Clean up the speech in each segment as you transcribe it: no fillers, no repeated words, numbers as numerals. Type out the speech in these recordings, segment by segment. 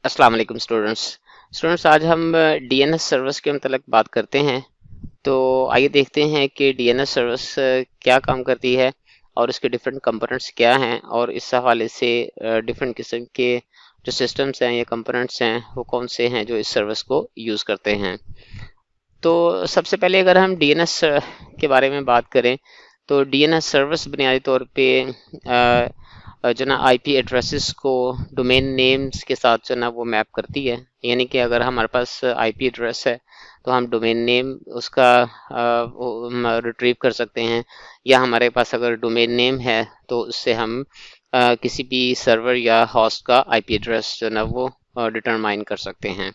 अस्सलाम वालेकुम स्टूडेंट्स आज हम डीएनएस सर्विस के मतलब बात करते हैं। तो आइए देखते हैं कि डीएनएस सर्विस क्या काम करती है और उसके डिफरेंट कंपोनेंट्स क्या हैं, और इस हवाले से डिफरेंट किस्म के जो सिस्टम्स हैं या कंपोनेंट्स हैं वो कौन से हैं जो इस सर्विस को यूज़ करते हैं। तो सबसे पहले अगर हम डीएनएस के बारे में बात करें तो डीएनएस सर्विस बुनियादी तौर पे जो ना आईपी एड्रेसेस को डोमेन नेम्स के साथ जो ना वो मैप करती है। यानी कि अगर हमारे पास आईपी एड्रेस है तो हम डोमेन नेम उसका रिट्रीव कर सकते हैं, या हमारे पास अगर डोमेन नेम है तो उससे हम किसी भी सर्वर या होस्ट का आईपी एड्रेस जो ना वो डिटरमाइन कर सकते हैं।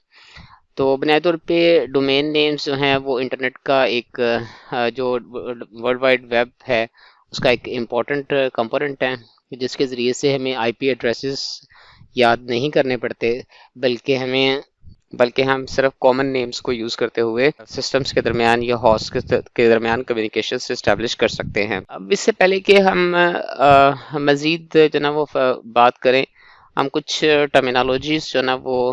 तो बुनियादी तौर पे डोमेन नेम्स जो हैं वो इंटरनेट का एक जो वर्ल्ड वाइड वेब है उसका एक इम्पॉर्टेंट कंपोनेंट है, जिसके ज़रिए से हमें आईपी एड्रेसेस याद नहीं करने पड़ते, बल्कि हम सिर्फ कॉमन नेम्स को यूज़ करते हुए सिस्टम्स के दरमियान या होस्ट के दरमियान कम्युनिकेशन स्टैब्लिश कर सकते हैं। अब इससे पहले कि हम मज़ीद जो ना वो बात करें, हम कुछ टर्मिनोलॉजीज जो ना वो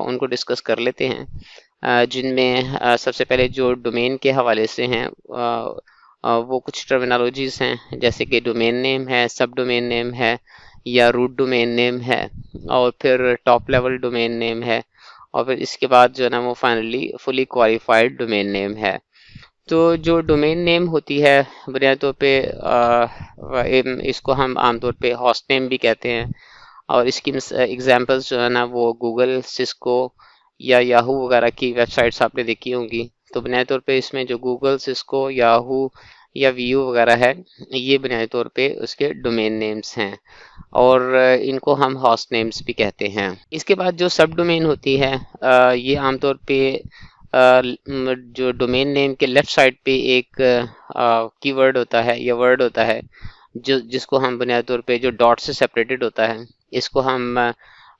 उनको डिस्कस कर लेते हैं, जिनमें सबसे पहले जो डोमेन के हवाले से हैं वो कुछ टर्मिनोलॉजीज हैं, जैसे कि डोमेन नेम है, सब डोमेन नेम है, या रूट डोमेन नेम है, और फिर टॉप लेवल डोमेन नेम है, और फिर इसके बाद जो है ना वो finally fully qualified domain name है। तो जो डोमेन नेम होती है बुनियादी तौर पे इसको हम आमतौर पे होस्ट नेम भी कहते हैं, और इसकी एग्जांपल्स जो है ना वो गूगल, सिस्को या याहू वगैरह की वेबसाइट्स आपने देखी होंगी। तो बुनियादी तौर पे इसमें जो गूगल, सिस्को, याहू या वीयू वगैरह है, ये बुनियादी तौर पे उसके डोमेन नेम्स हैं, और इनको हम होस्ट नेम्स भी कहते हैं। इसके बाद जो सब डोमेन होती है, ये आमतौर पे जो डोमेन नेम के लेफ्ट साइड पे एक कीवर्ड होता है या वर्ड होता है, जिसको हम बुनियादी तौर पे जो डॉट से सेपरेटेड होता है, इसको हम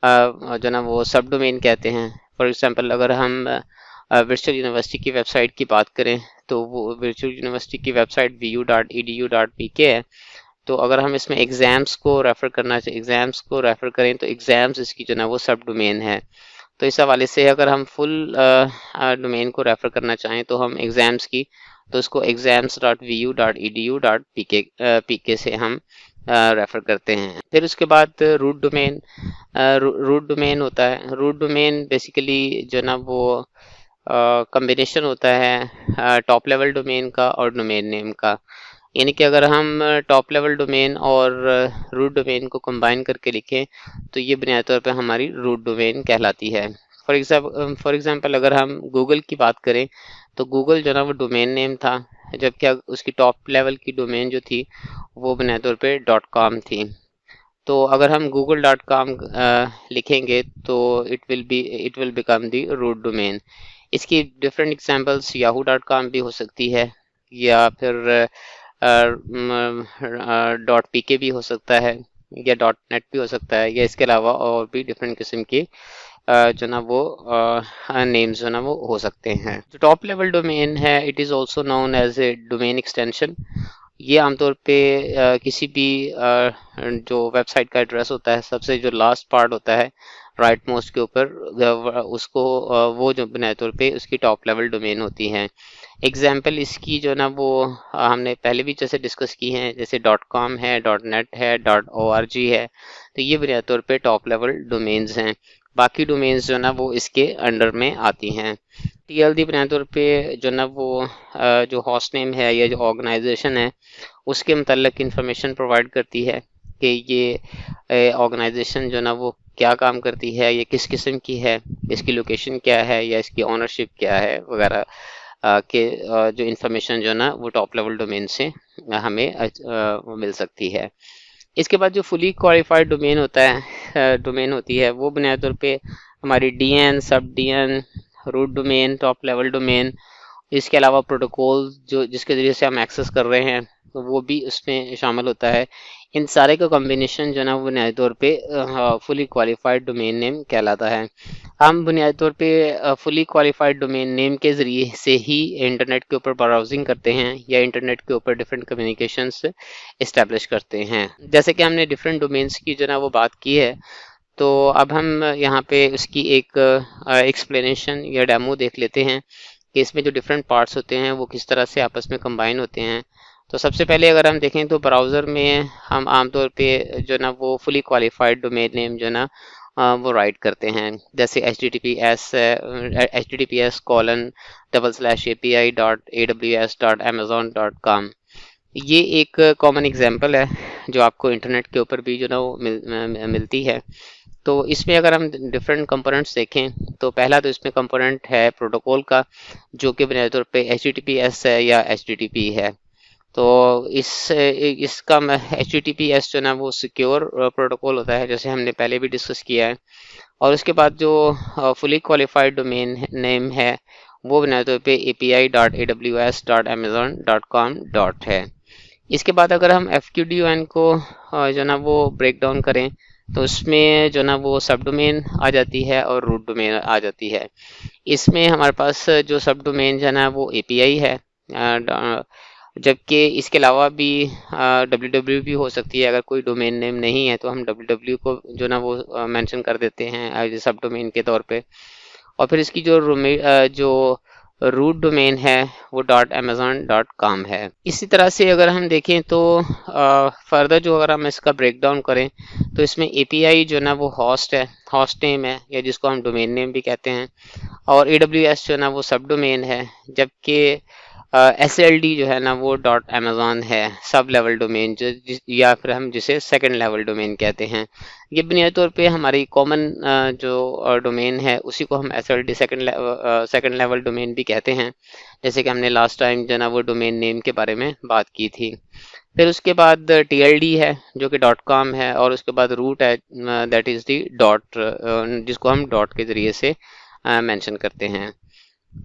जो ना वो सब डोमेन कहते हैं। फॉर एग्जांपल अगर हम वर्चुअल यूनिवर्सिटी की वेबसाइट की बात करें तो वो वर्चुअल यूनिवर्सिटी की वेबसाइट vu.edu.pk है। तो अगर हम इसमें एग्जाम्स को रेफर करें तो एग्जाम्स इसकी जो ना वो सब डोमेन है। तो इस हवाले से अगर हम फुल डोमेन को रेफर करना चाहें तो हम एग्जाम्स की, तो उसको exams.vu.edu.pk से हम रेफर करते हैं। फिर उसके बाद रूट डोमेन होता है। रूट डोमेन बेसिकली जो ना वो कॉम्बिनेशन होता है टॉप लेवल डोमेन का और डोमेन नेम का। यानी कि अगर हम टॉप लेवल डोमेन और रूट डोमेन को कंबाइन करके लिखें तो ये बुनियादी तौर पे हमारी रूट डोमेन कहलाती है। फॉर एग्जांपल अगर हम गूगल की बात करें तो गूगल जो ना वो डोमेन नेम था, जबकि उसकी टॉप लेवल की डोमेन जो थी वो बुनियादी तौर पे .com थी। तो अगर हम google.com लिखेंगे तो it will become the root domain. इसकी डिफरेंट एग्जांपल्स yahoo.com भी हो सकती है, या फिर .pk भी हो सकता है, या .net भी हो सकता है, या इसके अलावा और भी डिफरेंट किस्म की जो ना वो नेम्स जो ना वो हो सकते हैं। जो टॉप लेवल डोमेन है it is also known as a domain extension. ये आमतौर पे किसी भी जो वेबसाइट का एड्रेस होता है, सबसे जो लास्ट पार्ट होता है राइट मोस्ट के ऊपर, उसको वो जो बुनियादी तौर पे उसकी टॉप लेवल डोमेन होती है। एग्जाम्पल इसकी जो ना वो हमने पहले भी जैसे डिस्कस की हैं, जैसे .com है, .net है, .org है। तो ये बुनियादी तौर पे टॉप लेवल डोमेन्स हैं। बाकी डोमेन्स जो ना वो इसके अंडर में आती हैं। टीएलडी बुनियादी तौर पे जो ना वो जो होस्ट नेम है या जो ऑर्गेनाइजेशन है उसके मतलब इंफॉर्मेशन प्रोवाइड करती है कि ये ऑर्गेनाइजेशन जो ना वो क्या काम करती है, ये किस किस्म की है, इसकी लोकेशन क्या है, या इसकी ओनरशिप क्या है वगैरह के जो इंफॉर्मेशन जो ना वो टॉप लेवल डोमेन से हमें मिल सकती है। इसके बाद जो फुली क्वालिफाइड डोमेन होती है वो बुनियादी तौर पे हमारी DN, sub DN, root domain, top level domain, इसके अलावा प्रोटोकॉल जो जिसके ज़रिए से हम एक्सेस कर रहे हैं तो वो भी उसमें शामिल होता है। इन सारे का कॉम्बिनेशन जो ना वो बुनियादी तौर पे फुली क्वालिफाइड डोमेन नेम कहलाता है। हम बुनियादी तौर पे फुली क्वालिफाइड डोमेन नेम के ज़रिए से ही इंटरनेट के ऊपर ब्राउजिंग करते हैं या इंटरनेट के ऊपर डिफरेंट कम्युनिकेशंस इस्टेब्लिश करते हैं। जैसे कि हमने डिफरेंट डोमेन्स की जो ना वो बात की है, तो अब हम यहाँ पे उसकी एक एक्सप्लेनेशन या डेमो देख लेते हैं कि इसमें जो डिफरेंट पार्ट्स होते हैं वो किस तरह से आपस में कंबाइन होते हैं। तो सबसे पहले अगर हम देखें तो ब्राउज़र में हम आमतौर पे जो ना वो फुली क्वालिफाइड डोमेन नेम जो ना वो राइट करते हैं, जैसे https://api.amazon.com। ये एक कॉमन एग्जांपल है जो आपको इंटरनेट के ऊपर भी जो ना वो मिलती है। तो इसमें अगर हम डिफरेंट कंपोनेंट्स देखें तो पहला तो इसमें कंपोनेंट है प्रोटोकॉल का, जो कि बुनियादी तौर पे HTTPS है या HTTP है। तो इसका HTTPS जो ना वो सिक्योर प्रोटोकॉल होता है, जैसे हमने पहले भी डिस्कस किया है। और उसके बाद जो फुली क्वालिफाइड डोमेन नेम है वो बुनियादी तौर पे api.aws.amazon.com है। इसके बाद अगर हम FQDON को जो ना वो ब्रेक डाउन करें तो उसमें जो ना वो सब डोमेन आ जाती है और रूट डोमेन आ जाती है। इसमें हमारे पास जो सब डोमेन जो है ना वो API है, जबकि इसके अलावा भी www भी हो सकती है। अगर कोई डोमेन नेम नहीं है तो हम www को जो ना वो मेंशन कर देते हैं एज सब डोमेन के तौर पे। और फिर इसकी जो रूट डोमेन है वो .amazon.com है। इसी तरह से अगर हम देखें तो फर्दर जो अगर हम इसका ब्रेक डाउन करें तो इसमें API जो ना वो होस्ट है, होस्ट नेम है, या जिसको हम डोमेन नेम भी कहते हैं। और AWS जो ना वो सब डोमेन है, जबकि SLD जो है ना वो .amazon है, सब लेवल डोमेन या फिर हम जिसे सेकंड लेवल डोमेन कहते हैं। ये बुनियादी तौर पे हमारी कॉमन जो डोमेन है उसी को हम SLD सेकंड लेवल डोमेन भी कहते हैं, जैसे कि हमने लास्ट टाइम जो ना वो डोमेन नेम के बारे में बात की थी। फिर उसके बाद TLD है जो कि .com है, और उसके बाद रूट है दैट इज दी डॉट, जिसको हम डॉट के जरिए से मेंशन करते हैं।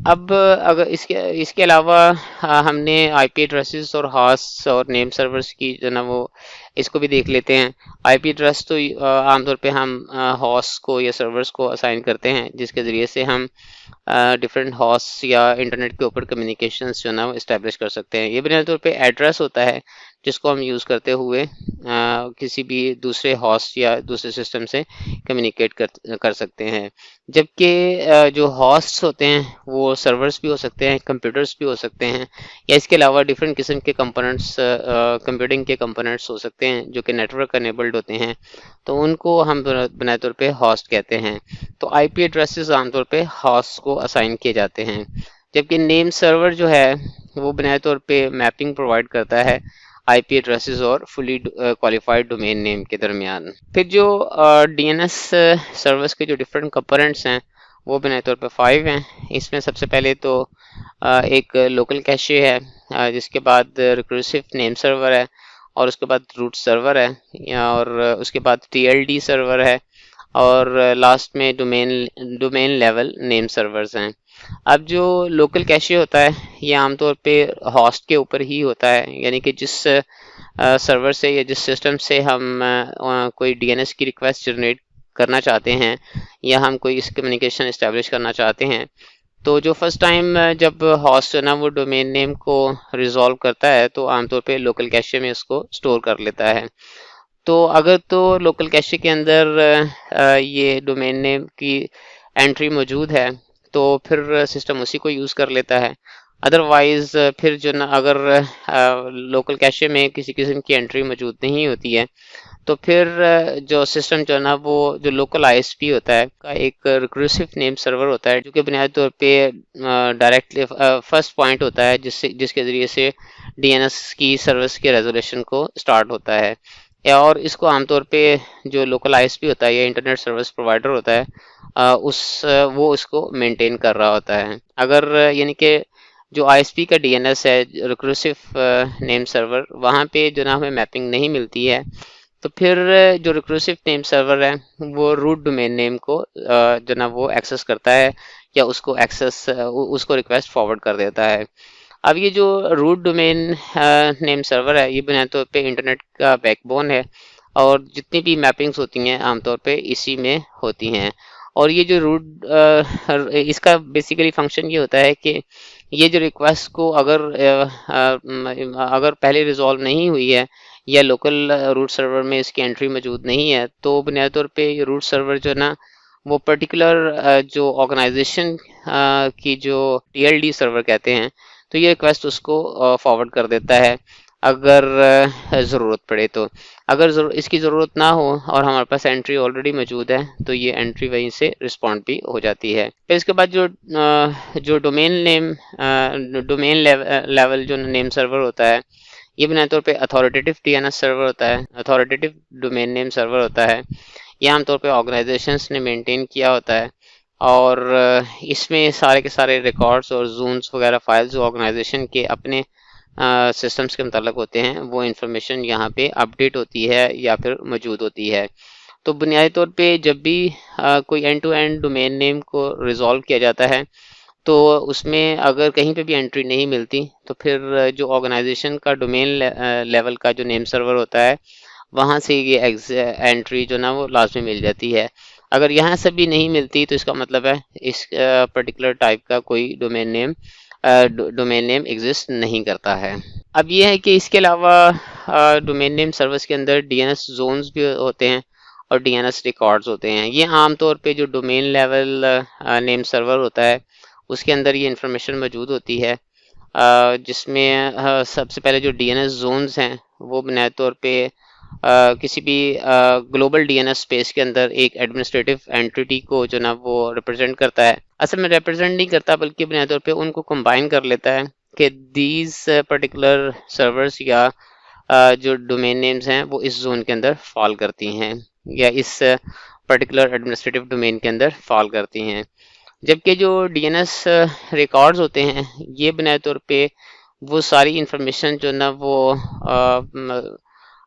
अब अगर इसके अलावा हमने IP एड्रेसेस और हॉस्ट और नेम सर्वर्स की जो ना वो इसको भी देख लेते हैं। IP एड्रेस तो आमतौर पे हम हॉस्ट को या सर्वर्स को असाइन करते हैं, जिसके ज़रिए से हम डिफरेंट हॉस्ट या इंटरनेट के ऊपर कम्युनिकेशंस जो ना वो इस्टेब्लिश कर सकते हैं। ये बुनियादी तौर पे एड्रेस होता है जिसको हम यूज़ करते हुए किसी भी दूसरे हॉस्ट या दूसरे सिस्टम से कम्युनिकेट कर सकते हैं। जबकि जो हॉस्ट्स होते हैं वो सर्वर्स भी हो सकते हैं, कंप्यूटर्स भी हो सकते हैं, या इसके अलावा डिफरेंट किस्म के कंपोनेंट्स, कंप्यूटिंग के कंपोनेंट्स हो सकते हैं जो कि नेटवर्क अनेबल्ड होते हैं, तो उनको हम बुनियादी तौर पे हॉस्ट कहते हैं। तो IP एड्रेसेस आमतौर पे हॉस्ट को असाइन किए जाते हैं, जबकि नेम सर्वर जो है वो बुनियादी तौर पे मैपिंग प्रोवाइड करता है IP एड्रेसेस और फुली क्वालिफाइड डोमेन नेम के दरमियान। फिर जो DNS सर्वर्स के जो डिफरेंट कंपोनेंट्स हैं वो बुनियादी तौर पे 5 हैं। इसमें सबसे पहले तो एक लोकल कैशे है, जिसके बाद रिकर्सिव नेम सर्वर है, और उसके बाद रूट सर्वर है, और उसके बाद TLD सर्वर है, और लास्ट में डोमेन लेवल नेम सर्वर्स हैं। अब जो लोकल कैशे होता है ये आमतौर पे होस्ट के ऊपर ही होता है, यानी कि जिस सर्वर से या जिस सिस्टम से हम कोई DNS की रिक्वेस्ट जनरेट करना चाहते हैं या हम कोई इस कम्युनिकेशन इस्टेब्लिश करना चाहते हैं, तो जो फर्स्ट टाइम जब होस्ट है ना वो डोमेन नेम को रिजॉल्व करता है तो आमतौर पे लोकल कैशे में उसको स्टोर कर लेता है। तो अगर तो लोकल कैशे के अंदर ये डोमेन नेम की एंट्री मौजूद है तो फिर सिस्टम उसी को यूज़ कर लेता है। अदरवाइज फिर जो ना अगर लोकल कैशे में किसी किस्म की एंट्री मौजूद नहीं होती है तो फिर जो सिस्टम जो है ना वो जो लोकल ISP होता है का एक रिकर्सिव नेम सर्वर होता है, जो कि बुनियादी तौर पे डायरेक्टली फर्स्ट पॉइंट होता है जिसके ज़रिए से DNS की सर्विस के रेजोल्यूशन को स्टार्ट होता है। और इसको आमतौर पे जो लोकल ISP होता है या इंटरनेट सर्विस प्रोवाइडर होता है वो इसको मेंटेन कर रहा होता है। अगर यानी कि जो ISP का DNS है रिकर्सिव नेम सर्वर, वहाँ पे जो ना हमें मैपिंग नहीं मिलती है, तो फिर जो रिकर्सिव नेम सर्वर है वो रूट डोमेन नेम को जो ना वो एक्सेस करता है या उसको रिक्वेस्ट फॉरवर्ड कर देता है। अब ये जो रूट डोमेन नेम सर्वर है ये बुनियादी तौर पे इंटरनेट का बैकबोन है, और जितनी भी मैपिंग्स होती हैं आमतौर पे इसी में होती हैं। और ये जो रूट इसका बेसिकली फंक्शन ये होता है कि ये जो रिक्वेस्ट को अगर पहले रिजॉल्व नहीं हुई है या लोकल रूट सर्वर में इसकी एंट्री मौजूद नहीं है, तो बुनियादी तौर पे रूट सर्वर जो है ना वो पर्टिकुलर जो ऑर्गेनाइजेशन की जो टीएलडी सर्वर कहते हैं, तो ये रिक्वेस्ट उसको फॉरवर्ड कर देता है अगर ज़रूरत पड़े तो। अगर इसकी ज़रूरत ना हो और हमारे पास एंट्री ऑलरेडी मौजूद है, तो ये एंट्री वहीं से रिस्पॉन्ड भी हो जाती है। फिर इसके बाद जो डोमेन लेवल जो नेम सर्वर होता है, ये बुनियादी तौर पे अथॉरिटेटिव डीएनएस सर्वर होता है, अथॉरिटेटिव डोमेन नेम सर्वर होता है। ये आमतौर पे ऑर्गेनाइजेशंस ने मेंटेन किया होता है और इसमें सारे के सारे रिकॉर्ड्स और जून्स वगैरह फाइल्स जो ऑर्गेनाइजेशन के अपने सिस्टम्स के मुताल्लिक होते हैं, वो इंफॉर्मेशन यहाँ पे अपडेट होती है या फिर मौजूद होती है। तो बुनियादी तौर पे जब भी कोई end to end domain name को रिजॉल्व किया जाता है, तो उसमें अगर कहीं पे भी एंट्री नहीं मिलती, तो फिर जो ऑर्गेनाइजेशन का डोमेन लेवल का जो नेम सर्वर होता है, वहाँ से ये एंट्री जो ना वो लाजमी मिल जाती है। अगर यहाँ से भी नहीं मिलती, तो इसका मतलब है इस पर्टिकुलर टाइप का कोई डोमेन नेम एग्जिस्ट नहीं करता है। अब ये है कि इसके अलावा डोमेन नेम सर्विस के अंदर डीएनएस जोन्स भी होते हैं और डीएनएस रिकॉर्ड्स होते हैं। ये आमतौर पे जो डोमेन लेवल नेम सर्वर होता है, उसके अंदर ये इंफॉर्मेशन मौजूद होती है, जिसमें सबसे पहले जो डीएनएस जोन्स हैं वो बुनियादी तौर पे किसी भी ग्लोबल डीएनएस स्पेस के अंदर एक एडमिनिस्ट्रेटिव एंटिटी को जो ना वो रिप्रेजेंट करता है। असल में रिप्रेजेंट नहीं करता, बल्कि बुनियादी तौर पे उनको कंबाइन कर लेता है कि दीज पर्टिकुलर सर्वर्स या जो डोमेन नेम्स हैं वो इस जोन के अंदर फॉल करती हैं या इस पर्टिकुलर एडमिनिस्ट्रेटिव डोमेन के अंदर फॉल करती हैं। जबकि जो डीएनएस रिकॉर्ड्स होते हैं, ये बुनियादी तौर पे वो सारी इंफॉर्मेशन जो ना वो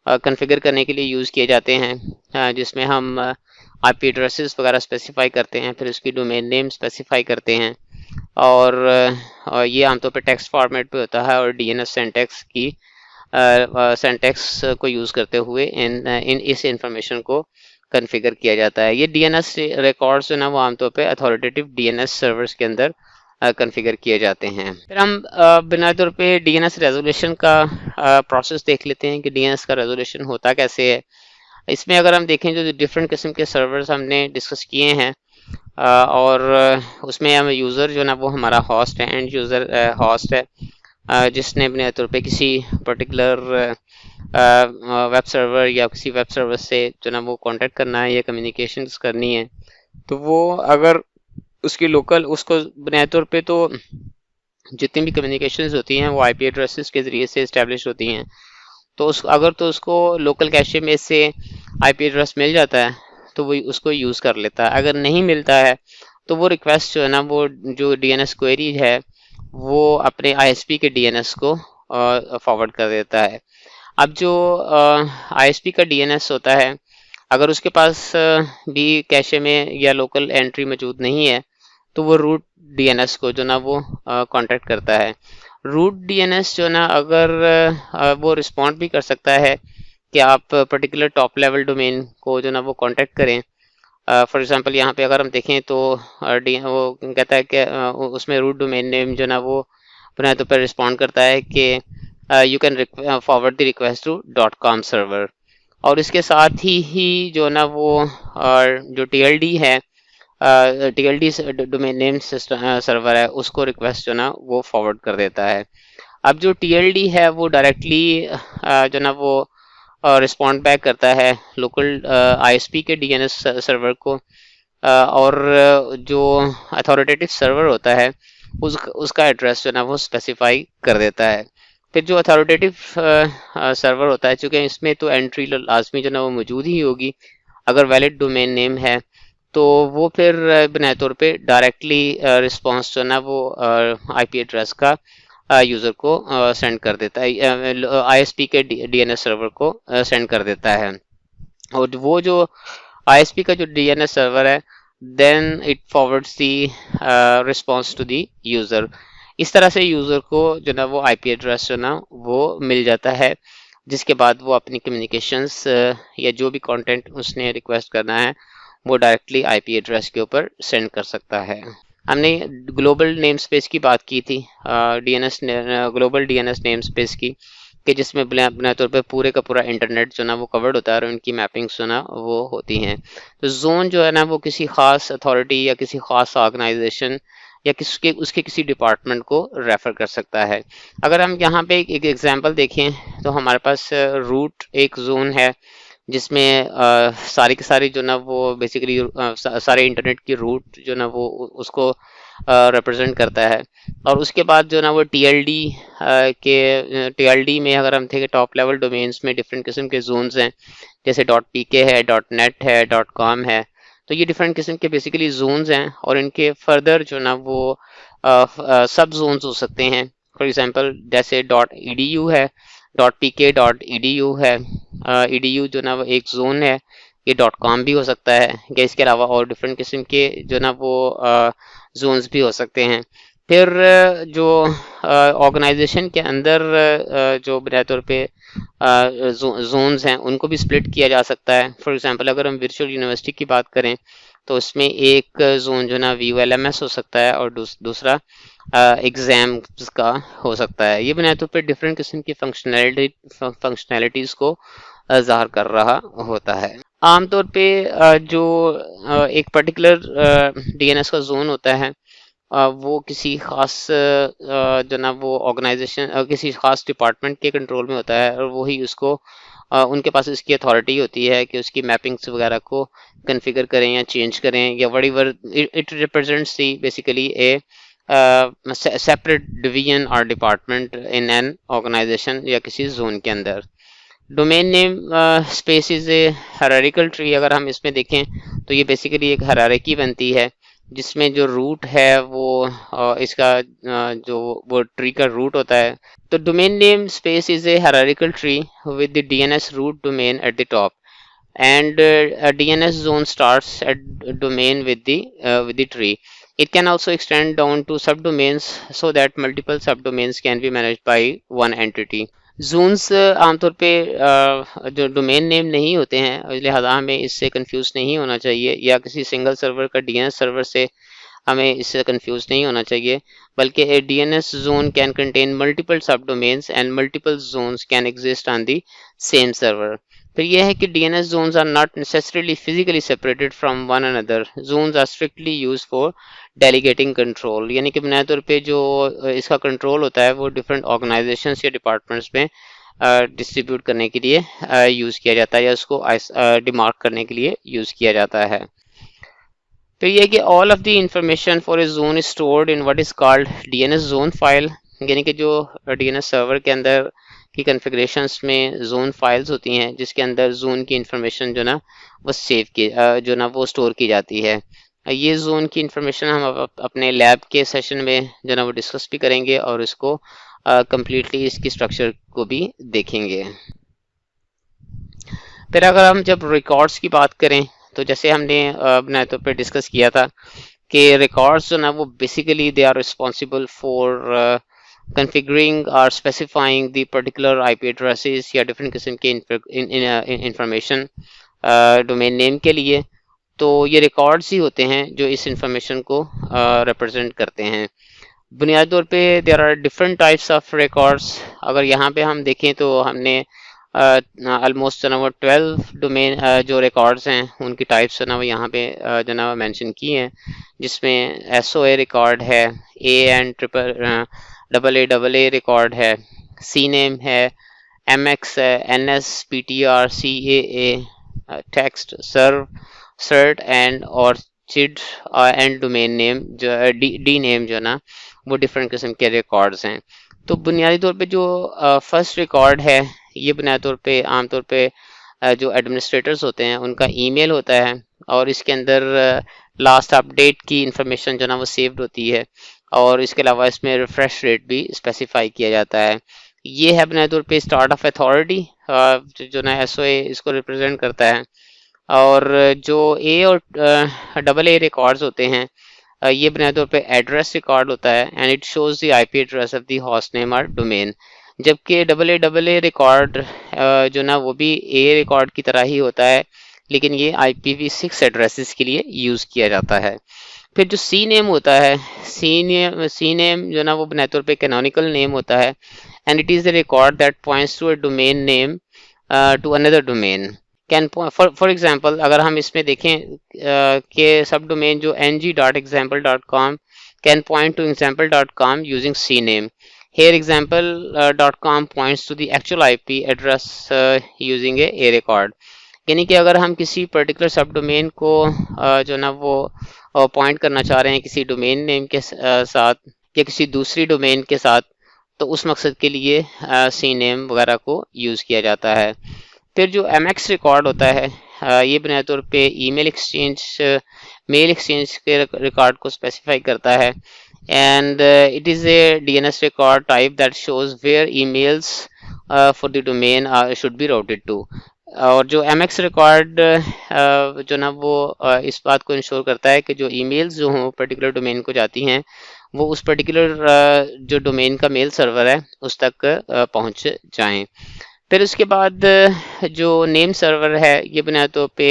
कॉन्फ़िगर करने के लिए यूज़ किए जाते हैं, जिसमें हम आईपी एड्रेसेस वगैरह स्पेसिफाई करते हैं, फिर उसकी डोमेन नेम स्पेसिफाई करते हैं और ये आमतौर पे टेक्स्ट फॉर्मेट पे होता है और डीएनएस सेंटेक्स को यूज़ करते हुए इन इस इंफॉर्मेशन को कॉन्फ़िगर किया जाता है। ये डीएनएस रिकॉर्ड्स जो ना वो आमतौर पे अथॉरिटेटिव डीएनएस सर्वर्स के अंदर कॉन्फ़िगर किए जाते हैं। फिर हम बुनियादी तौर पे डीएनएस रेजोल्यूशन का प्रोसेस देख लेते हैं कि डीएनएस का रेजोल्यूशन होता कैसे है। इसमें अगर हम देखें जो डिफरेंट किस्म के सर्वर्स हमने डिस्कस किए हैं, और उसमें हम यूज़र जो ना वो हमारा हॉस्ट है, एंड यूज़र हॉस्ट है, जिसने बुनियादी तौर पे किसी पर्टिकुलर वेब सर्वर या किसी वेब सर्वर से जो ना वो कांटेक्ट करना है या कम्युनिकेशंस करनी है, तो वो अगर उसकी लोकल उसको बुनियादी तौर पे तो जितनी भी कम्युनिकेशंस होती हैं वो आईपी एड्रेसेस के ज़रिए से इस्टेब्लिश होती हैं। तो उसको लोकल कैशे में से आईपी एड्रेस मिल जाता है, तो वो उसको यूज़ कर लेता है। अगर नहीं मिलता है, तो वो रिक्वेस्ट जो है ना वो जो डीएनएस क्वेरी है वो अपने आईएसपी के डीएनएस को फॉरवर्ड कर देता है। अब जो आईएसपी का डीएनएस होता है, अगर उसके पास भी कैशे में या लोकल एंट्री मौजूद नहीं है, तो वो रूट डीएनएस को जो ना वो कांटेक्ट करता है। रूट डीएनएस जो ना अगर वो रिस्पॉन्ड भी कर सकता है कि आप पर्टिकुलर टॉप लेवल डोमेन को जो ना वो कांटेक्ट करें। फॉर एग्जांपल यहाँ पे अगर हम देखें तो वो कहता है कि उसमें रूट डोमेन नेम जो ना वो बुनियादी तौर पर रिस्पॉन्ड करता है कि you can forward the request to .com server, और इसके साथ ही जो ना वो जो टीएलडी है, TLD domain name system server है, उसको रिक्वेस्ट जो ना वो फॉरवर्ड कर देता है। अब जो टीएलडी है वो डायरेक्टली जो ना वो रिस्पॉन्ड बैक करता है लोकल आईएसपी के डीएनएस सर्वर को, और जो अथॉरिटेटिव सर्वर होता है उसका एड्रेस जो ना वो स्पेसिफाई कर देता है। फिर जो अथॉरिटेटिव सर्वर होता है, चूँकि इसमें तो एंट्री लाजमी जो ना वो मौजूद ही होगी अगर वैलिड डोमेन नेम है, तो वो फिर बुनियादी तौर पे डायरेक्टली रिस्पॉन्स जो ना वो आईपी एड्रेस का यूज़र को सेंड कर देता है, आईएसपी के डीएनएस सर्वर को सेंड कर देता है। और वो जो आईएसपी का जो डीएनएस सर्वर है, then it forwards the response to the user. इस तरह से यूज़र को जो ना वो आईपी एड्रेस जो ना वो मिल जाता है, जिसके बाद वो अपनी कम्युनिकेशंस या जो भी कंटेंट उसने रिक्वेस्ट करना है वो डायरेक्टली आईपी एड्रेस के ऊपर सेंड कर सकता है। हमने ग्लोबल नेम स्पेस की बात की थी, DNS global DNS name space की, कि जिसमें बुनियादी तौर पे पूरे का पूरा इंटरनेट जो ना वो कवर्ड होता है और उनकी मैपिंग्स जो ना वो होती हैं। तो जोन जो है ना वो किसी खास अथॉरिटी या किसी खास ऑर्गेनाइजेशन या किसके उसके किसी डिपार्टमेंट को रेफर कर सकता है। अगर हम यहाँ पे एक एग्जांपल देखें तो हमारे पास रूट एक जोन है जिसमें सारी की सारी जो ना वो बेसिकली सारे इंटरनेट की रूट जो ना वो उसको रिप्रेजेंट करता है। और उसके बाद जो ना वो टीएलडी के टीएलडी में अगर हम देखें टॉप लेवल डोमेन्स में डिफरेंट किस्म के जोन्स हैं, जैसे .pk है, .net है, .com है। तो ये डिफरेंट किस्म के बेसिकली जोन्स हैं और इनके फर्दर जो ना वो सब जोन्स हो सकते हैं। फॉर एग्जांपल जैसे .edu है, .pk .edu है। edu जो ना वो एक जोन है, ये .com भी हो सकता है या इसके अलावा और डिफरेंट किस्म के जो ना वो जोन्स भी हो सकते हैं। फिर जो ऑर्गेनाइजेशन के अंदर जो बुनियादी तौर पे जोन्स हैं उनको भी स्प्लिट किया जा सकता है। फॉर एग्जांपल अगर हम वर्चुअल यूनिवर्सिटी की बात करें तो उसमें एक जोन जो ना VULMS हो सकता है और दूसरा एग्जाम्स का हो सकता है। ये बुनियादी तौर पर डिफरेंट किस्म की फंक्शनैलिटीज को ज़ाहिर कर रहा होता है। आमतौर पे जो एक पर्टिकुलर डीएनएस का जोन होता है वो किसी खास जो ना वो ऑर्गेनाइजेशन किसी खास डिपार्टमेंट के कंट्रोल में होता है और वही उसको उनके पास इसकी अथॉरिटी होती है कि उसकी मैपिंग्स वगैरह को कॉन्फ़िगर करें या चेंज करें या whatever it represents the basically A separate division और डिपार्टमेंट इन एन ऑर्गेनाइजेशन या किसी जोन के अंदर। Domain name space is a hierarchical tree. अगर हम इसमें देखें तो ये बेसिकली एक हायरार्की बनती है जिसमें जो रूट है वो इसका जो वो ट्री का रूट होता है। तो domain name space is a hierarchical tree with the DNS root domain at the top and a DNS zone starts at domain with the tree. It can also extend down to subdomains so that multiple subdomains can be managed by one entity. Zones आमतौर पे जो domain name नहीं होते हैं लिहाजा हमें इससे confuse नहीं होना चाहिए या किसी सिंगल सर्वर का डीएनएस सर्वर से हमें इससे कंफ्यूज नहीं होना चाहिए, बल्कि a DNS zone can contain multiple sub domains and multiple zones can exist on the same server. फिर यह है कि DNS zones are not necessarily physically separated from one another. Zones are strictly used for delegating control, यानी कि बुनियादी तौर पे जो इसका कंट्रोल होता है वो डिफरेंट ऑर्गेनाइजेशंस या डिपार्टमेंट्स में डिस्ट्रीब्यूट करने के लिए यूज़ किया जाता है या उसको डिमार्क करने के लिए यूज़ किया जाता है। तो ये कि all of the information for a zone is stored in what is called DNS zone file, यानी कि जो डीएनएस सर्वर के अंदर की कॉन्फ़िगरेशंस में जोन फाइल्स होती हैं जिसके अंदर जोन की इंफॉर्मेशन जो ना वो सेव की जो ना वो स्टोर की जाती है। ये जोन की इंफॉर्मेशन हम अपने लैब के सेशन में जो ना वो डिस्कस भी करेंगे और इसको कम्प्लीटली इसकी स्ट्रक्चर को भी देखेंगे। फिर अगर हम जब रिकॉर्ड्स की बात करें तो जैसे हमने बुनियादी तौर पर डिस्कस किया था कि रिकॉर्ड्स जो ना वो basically they are responsible for configuring or specifying the particular IP addresses या डिफरेंट किस्म के इंफॉर्मेशन डोमेन नेम के लिए। तो ये रिकॉर्ड्स ही होते हैं जो इस इंफॉर्मेशन को रिप्रेजेंट करते हैं। बुनियादी तौर पे there are different types of records. अगर यहाँ पे हम देखें तो हमने ऑलमोस्ट जो ना वो 12 डोमेन जो रिकॉर्ड्स हैं उनकी टाइप्स जो ना वो यहाँ पे जो ना मेंशन की हैं, जिसमें SOA रिकॉर्ड है, AA रिकॉर्ड है, CNAME है, MX है, NS, PTR, CAA, text, serv, cert and orchid and domain name जो डी नेम जो ना वो डिफरेंट किस्म के रिकॉर्ड्स हैं। तो बुनियादी तौर पे जो फर्स्ट रिकॉर्ड है ये बुनियादी तौर पे आमतौर पे जो एडमिनिस्ट्रेटर्स होते हैं उनका ईमेल होता है और इसके अंदर लास्ट अपडेट की इंफॉर्मेशन जो ना वो सेव्ड होती है और इसके अलावा इसमें रिफ्रेश रेट भी स्पेसिफाई किया जाता है। ये है बुनियादी तौर पे स्टार्ट ऑफ अथॉरिटी जो ना SOA इसको रिप्रेजेंट करता है। और जो A और AA रिकॉर्ड्स होते हैं ये बुनियादी तौर पे एड्रेस रिकॉर्ड होता है and it shows the IP address of the host name और डोमेन, जबकि AA रिकॉर्ड जो ना वो भी A रिकॉर्ड की तरह ही होता है लेकिन ये IPv6 एड्रेसेस के लिए यूज़ किया जाता है। फिर जो सी नेम होता है, सी नेम जो ना वो बुनियादी तौर पे कैनोनिकल नेम होता है, and it is the record that points to a domain name to another domain. Can for example अगर हम इसमें देखें कि सब डोमेन जो ng.example.com can point to example.com using cname. Here example.com points to the actual IP address using a record. यानी कि अगर हम किसी पर्टिकुलर सब डोमेन को जो ना वो पॉइंट करना चाह रहे हैं किसी डोमेन नेम के साथ या किसी दूसरी डोमेन के साथ, तो उस मकसद के लिए सी नेम वगैरह को यूज़ किया जाता है। फिर जो MX रिकॉर्ड होता है ये बुनियादी तौर पे ईमेल एक्सचेंज मेल एक्सचेंज के रिकॉर्ड को स्पेसिफाई करता है, and it is a DNS record type that shows where emails for the domain should be routed to. और जो MX रिकॉर्ड जो ना वो इस बात को इंश्योर करता है कि जो ईमेल्स जो हों पर्टिकुलर डोमेन को जाती हैं वो उस पर्टिकुलर जो डोमेन का मेल सर्वर है उस तक पहुंच जाएं। फिर उसके बाद जो नेम सर्वर है ये बुनियादी तौर पे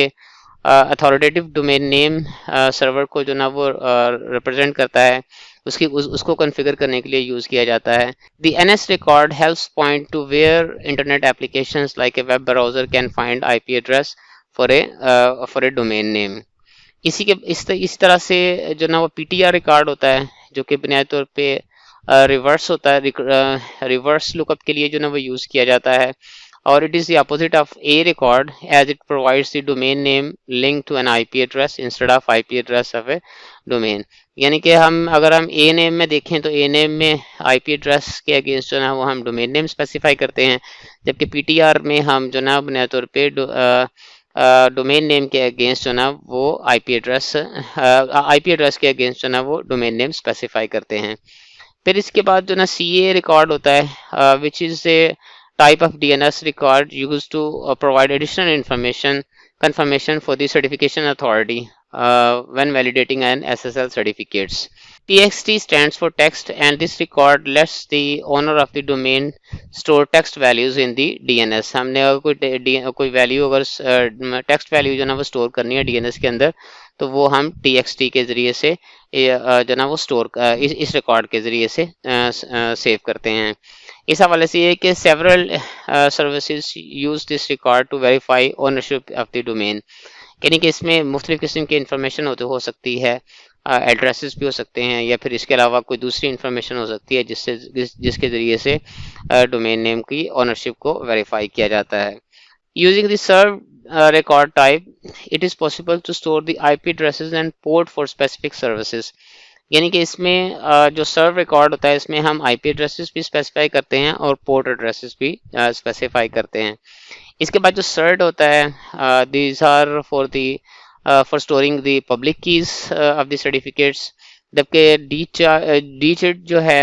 अथॉरिटेटिव डोमेन नेम सर्वर को जो ना वो रिप्रेजेंट करता है, उसको कॉन्फ़िगर करने के लिए यूज़ किया जाता है। The NS record helps point to where internet applications like a web browser can find IP address for a domain name. इसी तरह से जो ना वो PTR रिकॉर्ड होता है जो कि बुनियादी तौर पे रिवर्स होता है, रिवर्स लुकअप के लिए जो ना वो यूज़ किया जाता है, और it is the opposite of A record as it provides the domain name link to an IP address instead of IP address of a domain. यानी कि अगर हम ए नेम में देखें तो ए नेम में IP एड्रेस के against जो ना वो हम डोमेन नेम स्पेसिफाई करते हैं, जबकि PTR में हम जो ना बुनियादी तौर पे डोमेन नेम के अगेंस्ट जो ना वो IP एड्रेस के अगेंस्ट जो ना वो डोमेन नेम स्पेसिफाई करते हैं। फिर इसके बाद जो ना CA रिकॉर्ड होता है which is a type of DNS record use to provide additional information confirmation for the certification authority when validating an SSL certificates. TXT stands for text, and this record lets the owner of the domain store text values in the DNS. हमने अगर कोई value अगर text value जो ना वो store करनी है DNS के अंदर, तो वो हम TXT के ज़रिए से जो ना वो स्टोर इस रिकॉर्ड के ज़रिए से सेव करते हैं। इस हवाले से ये कि several services use this record to verify ownership of the domain, यानी कि इसमें मुख्तलिफ किस्म की इंफॉर्मेशन हो सकती है, एड्रेसेस भी हो सकते हैं या फिर इसके अलावा कोई दूसरी इंफॉर्मेशन हो सकती है जिसके ज़रिए से डोमेन नेम की ओनरशिप को वेरीफाई किया जाता है। Using the serv record type, it is possible to store the IP addresses and port for specific services. यानी कि इसमें जो सर्व रिकॉर्ड होता है इसमें हम IP एड्रेसेस भी स्पेसिफाई करते हैं और पोर्ट एड्रेसेस भी स्पेसिफाई करते हैं। इसके बाद जो सर्ट होता है these are for storing the public keys of the certificates, जबकि डीचिट जो है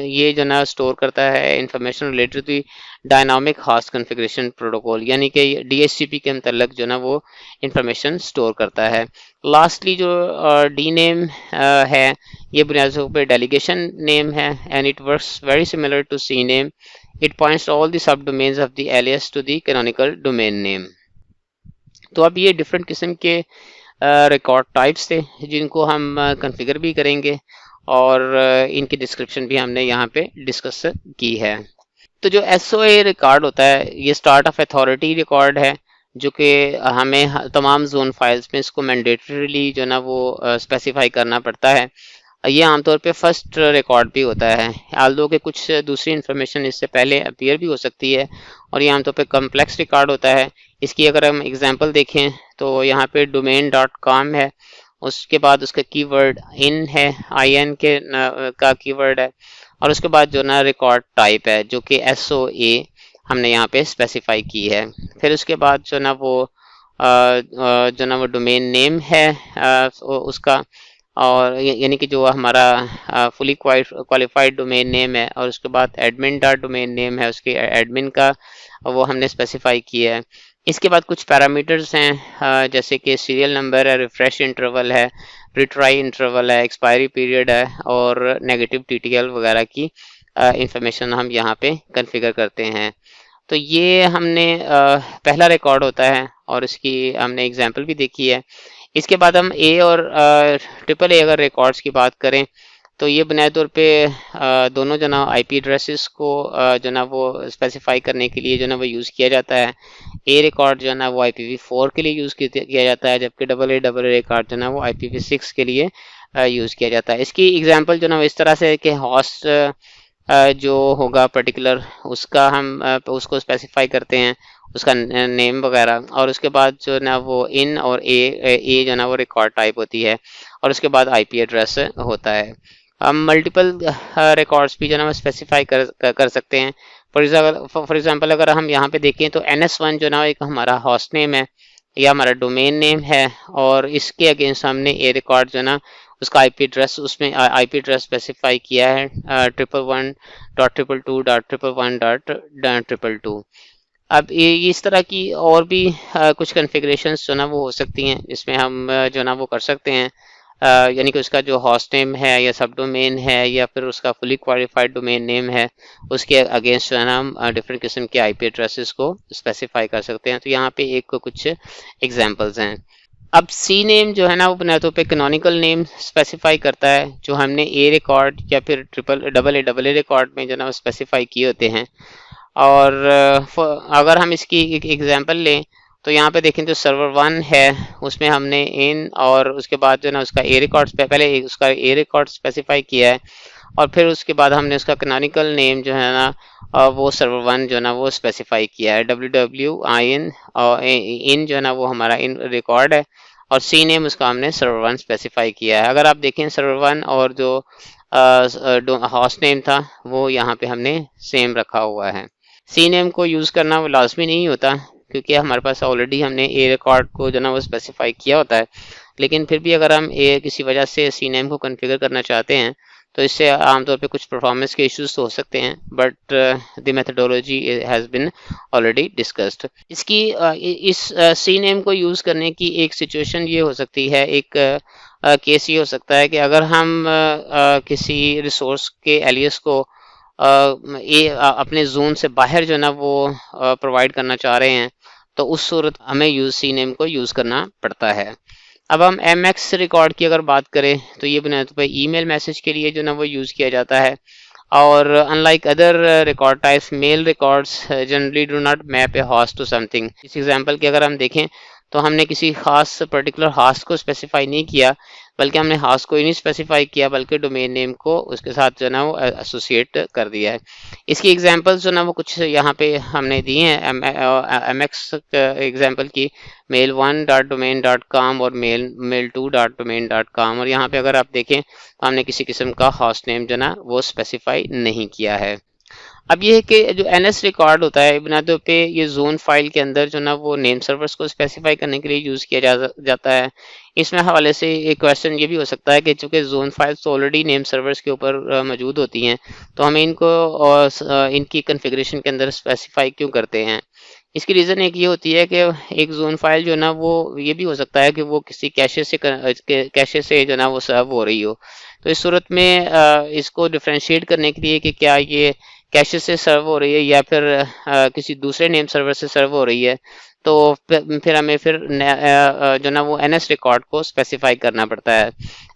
ये जो ना स्टोर करता है information related to dynamic host configuration protocol, यानी कि DHCP के मतलब जो ना वो इंफॉर्मेशन स्टोर करता है। लास्टली जो डी नेम है ये बुनियादी तौर पर डेलीगेशन नेम है, and it works very similar to C name. It points all the sub domains of the alias to the canonical domain name. तो अब ये डिफरेंट किस्म के रिकॉर्ड टाइप्स थे जिनको हम कॉन्फ़िगर भी करेंगे और इनकी डिस्क्रिप्शन भी हमने यहाँ पे डिस्कस की है। तो जो SOA रिकॉर्ड होता है ये स्टार्ट ऑफ अथॉरिटी रिकॉर्ड है, जो कि हमें तमाम जोन फाइल्स में इसको मैंडेटरीली जो ना वो स्पेसिफाई करना पड़ता है। ये आमतौर पे फर्स्ट रिकॉर्ड भी होता है, आल्दो के कुछ दूसरी इंफॉर्मेशन इससे पहले अपीयर भी हो सकती है, और ये आमतौर पे कम्प्लेक्स रिकॉर्ड होता है। इसकी अगर हम एग्जांपल देखें तो यहाँ पे domain.com है, उसके बाद उसका कीवर्ड इन है, IN के का कीवर्ड है, और उसके बाद जो ना रिकॉर्ड टाइप है जो कि SOA हमने यहाँ पे स्पेसिफाई की है। फिर उसके बाद जो ना वो डोमेन नेम है उसका, और यानी कि जो हमारा फुली क्वालिफाइड डोमेन नेम है, और उसके बाद एडमिन डॉट डोमेन नेम है उसके एडमिन का, वो हमने स्पेसिफाई किया है। इसके बाद कुछ पैरामीटर्स हैं जैसे कि सीरियल नंबर है, रिफ्रेश इंटरवल है, रिट्राई इंटरवल है, एक्सपायरी पीरियड है, और नेगेटिव TTL वगैरह की इंफॉर्मेशन हम यहाँ पे कॉन्फ़िगर करते हैं। तो ये हमने पहला रिकॉर्ड होता है और इसकी हमने एग्जांपल भी देखी है। इसके बाद हम ए और ट्रिपल ए अगर रिकॉर्ड्स की बात करें तो ये बुनियादी तौर पे दोनों जो ना आईपी एड्रेसेस को जो ना वो स्पेसिफाई करने के लिए जो ना वो यूज़ किया जाता है। ए रिकॉर्ड जो है ना वो IPv4 के लिए यूज़ किया जाता है, जबकि डबल ए रिकॉर्ड जो ना वो IPv6 के लिए यूज़ किया जाता है। इसकी एग्जांपल जो ना वो इस तरह से है कि होस्ट जो होगा पर्टिकुलर उसका हम उसको स्पेसिफाई करते हैं, उसका नेम वगैरह, और उसके बाद जो ना वो इन और ए जो ना वो रिकॉर्ड टाइप होती है, और उसके बाद आईपी एड्रेस होता है। हम मल्टीपल रिकॉर्ड्स भी जो ना वो स्पेसिफाई कर सकते हैं। फॉर एग्जांपल अगर हम यहाँ पे देखें तो NS1 जो ना एक हमारा होस्ट नेम है या हमारा डोमेन नेम है, और इसके अगेंस्ट हमने ए रिकॉर्ड जो ना उसका आईपी एड्रेस, उसमें आईपी एड्रेस स्पेसिफाई किया है 111.2.1.1.2। अब ये इस तरह की और भी कुछ कॉन्फ़िगरेशंस जो ना वो हो सकती हैं, जिसमें हम जो ना वो कर सकते हैं, यानी कि उसका जो होस्ट नेम है या सब डोमेन है या फिर उसका फुली क्वालिफाइड डोमेन नेम है, उसके अगेंस्ट जो है ना हम डिफरेंट किस्म के आईपी एड्रेसेस को स्पेसिफाई कर सकते हैं। तो यहाँ पे एक कुछ एग्जांपल्स हैं। अब सी नेम जो है ना वो बुनियादी तौर पे कैनोनिकल नेम स्पेसिफाई करता है, जो हमने ए रिकॉर्ड या फिर डबल ए रिकॉर्ड में जो ना वो स्पेसिफाई किए होते हैं। और अगर हम इसकी एक एग्जांपल लें तो यहाँ पे देखें तो सर्वर 1 है, उसमें हमने इन और उसके बाद जो ना उसका ए रिकॉर्ड पहले उसका ए रिकॉर्ड स्पेसिफाई किया है, और फिर उसके बाद हमने उसका कैनोनिकल नेम जो है ना वो सर्वर 1 जो है ना वो स्पेसिफाई किया है, WWIN, और इन जो है ना वो हमारा इन रिकॉर्ड है, और सी नेम उसका हमने सर्वर 1 स्पेसिफाई किया है। अगर आप देखें सर्वर 1 और जो होस्ट नेम था वो यहाँ पे हमने सेम रखा हुआ है। सी नेम को यूज़ करना वो लाजमी नहीं होता, क्योंकि हमारे पास ऑलरेडी हमने ए रिकॉर्ड को जो ना वो स्पेसिफाई किया होता है, लेकिन फिर भी अगर हम किसी वजह से सी नेम को कॉन्फ़िगर करना चाहते हैं तो इससे आमतौर पे कुछ परफॉर्मेंस के इश्यूज तो हो सकते हैं, but the methodology has been already discussed. इसकी इस सी नेम को यूज़ करने की एक सिचुएशन ये हो सकती है, एक केस ये हो सकता है कि अगर हम किसी रिसोर्स के एलियस को अपने जोन से बाहर जो ना वो प्रोवाइड करना चाह रहे हैं, तो उस सूरत हमें यूज सी नेम को यूज़ करना पड़ता है। अब हम MX रिकॉर्ड की अगर बात करें तो ये बुनियादी तौर पर ईमेल मैसेज के लिए जो ना वो यूज़ किया जाता है, और unlike other record types, mail records generally do not map a host to something. इस एग्जांपल की अगर हम देखें तो हमने किसी खास पर्टिकुलर हॉस्ट को स्पेसिफाई नहीं किया, बल्कि हमने हॉस्ट को ही नहीं स्पेसिफाई किया, बल्कि डोमेन नेम को उसके साथ जो ना वो एसोसिएट कर दिया है। इसकी एग्जांपल्स जो ना वो कुछ यहाँ पे हमने दी हैं MX एग्जांपल की, mail1.domain.com और mail2.domain.com, और यहाँ पे अगर आप देखें तो हमने किसी किस्म का हॉस्ट नेम जो ना वो स्पेसिफाई नहीं किया है। अब ये है कि जो NS रिकॉर्ड होता है बुनियादी तौर पे ये जोन फाइल के अंदर जो ना वो नेम सर्वर्स को स्पेसिफाई करने के लिए यूज़ किया जाता है। इसमें हवाले से एक क्वेश्चन ये भी हो सकता है कि चूंकि जोन फाइल्स तो ऑलरेडी नेम सर्वर्स के ऊपर मौजूद होती हैं, तो हमें इनको इनकी कन्फिग्रेशन के अंदर स्पेसिफाई क्यों करते हैं। इसकी रीज़न एक ये होती है कि एक जोन फाइल जो ना वो ये भी हो सकता है कि वो किसी कैशे से जो ना वो सर्व हो रही हो। तो इस सूरत में इसको डिफ्रेंशिएट करने के लिए कि क्या ये कैशे से सर्व हो रही है या फिर किसी दूसरे नेम सर्वर से सर्व हो रही है, तो फिर हमें फिर जो ना वो NS रिकॉर्ड को स्पेसिफाई करना पड़ता है।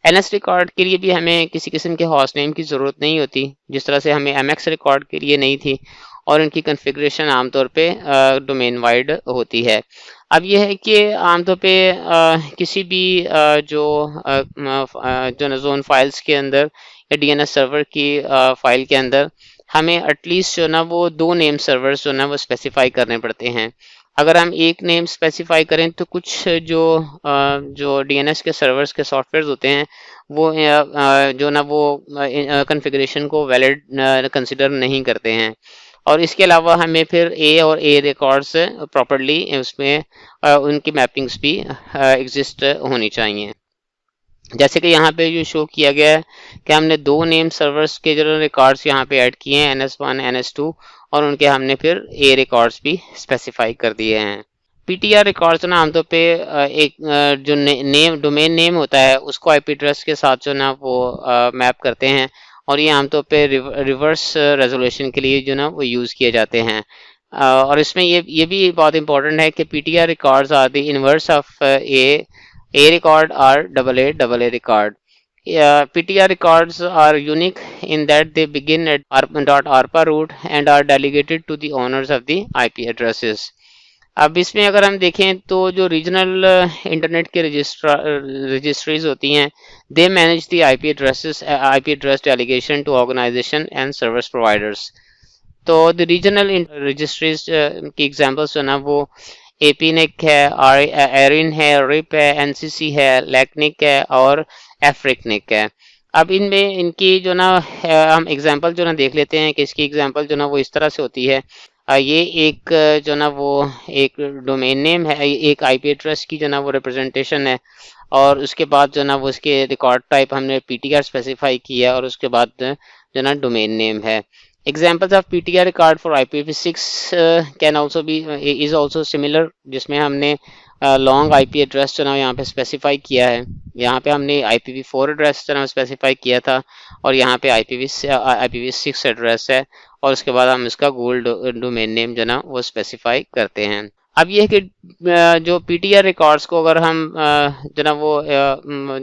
NS रिकॉर्ड के लिए भी हमें किसी किस्म के हॉस्ट नेम की ज़रूरत नहीं होती, जिस तरह से हमें MX रिकॉर्ड के लिए नहीं थी, और इनकी कॉन्फ़िगरेशन आमतौर पे डोमेन वाइड होती है। अब यह है कि आमतौर पे किसी भी जो जोन फाइल्स के अंदर या DNS सर्वर की फाइल के अंदर हमें एटलीस्ट जो ना वो 2 नेम सर्वर्स जो ना वो स्पेसिफाई करने पड़ते हैं। अगर हम एक नेम स्पेसिफाई करें तो कुछ जो DNS के सर्वर्स के सॉफ्टवेयर होते हैं वो जो ना वो कॉन्फ़िगरेशन को वैलिड कंसिडर नहीं करते हैं, और इसके अलावा हमें फिर ए और ए रिकॉर्ड्स प्रॉपर्ली उसमें उनकी मैपिंग्स भी एग्जिस्ट होनी चाहिए। जैसे कि यहाँ पे जो शो किया गया है कि हमने 2 नेम सर्वर्स के जो रिकॉर्ड्स यहाँ पे ऐड किए हैं, NS1 NS2, और उनके हमने फिर ए रिकॉर्ड्स भी स्पेसिफाई कर दिए हैं। PTR रिकॉर्ड्स ना आमतौर पे एक जो नेम डोमेन नेम होता है उसको IP एड्रेस के साथ जो ना वो मैप करते हैं, और ये आमतौर पे रिवर्स रेजोल्यूशन के लिए जो ना वो यूज़ किए जाते हैं। और इसमें ये भी बहुत इंपॉर्टेंट है कि PTR records are the inverse of A record or AA record. PTR records are unique in that they begin at .arpa root and are delegated to the owners of the IP addresses. अब इसमें अगर हम देखें तो जो regional internet के registries होती हैं, they manage the IP address delegation to organization and service providers. तो द रीजनल रजिस्ट्रीज की एग्जांपल्स जो ना वो एपीनेक है, एरिन है, रिप है, एनसीसी है, लैकनिक है और एफ्रिकनिक है। अब इनमें इनकी जो ना हम एग्जांपल जो ना देख लेते हैं कि इसकी एग्जांपल जो ना वो इस तरह से होती है। ये एक जो ना वो एक डोमेन नेम है, एक आईपी एड्रेस की जो ना वो रिप्रेजेंटेशन है, और उसके बाद जो ना वो इसके रिकॉर्ड टाइप हमने पीटीआर स्पेसिफाई किया और उसके बाद जो ना डोमेन नेम है। Examples of PTR record for IPv6 can also be is also similar, जिसमें हमने लॉन्ग आईपी एड्रेस जो ना यहाँ पे स्पेसिफाई किया है। यहाँ पे हमने IPv4 एड्रेस जो ना स्पेसिफाई किया था और यहाँ पे IPv6 एड्रेस है, और उसके बाद हम इसका गूगल डोमेन नेम जो ना वो स्पेसिफाई करते हैं। अब ये है कि जो पीटीआर रिकॉर्ड्स को अगर हम जो ना वो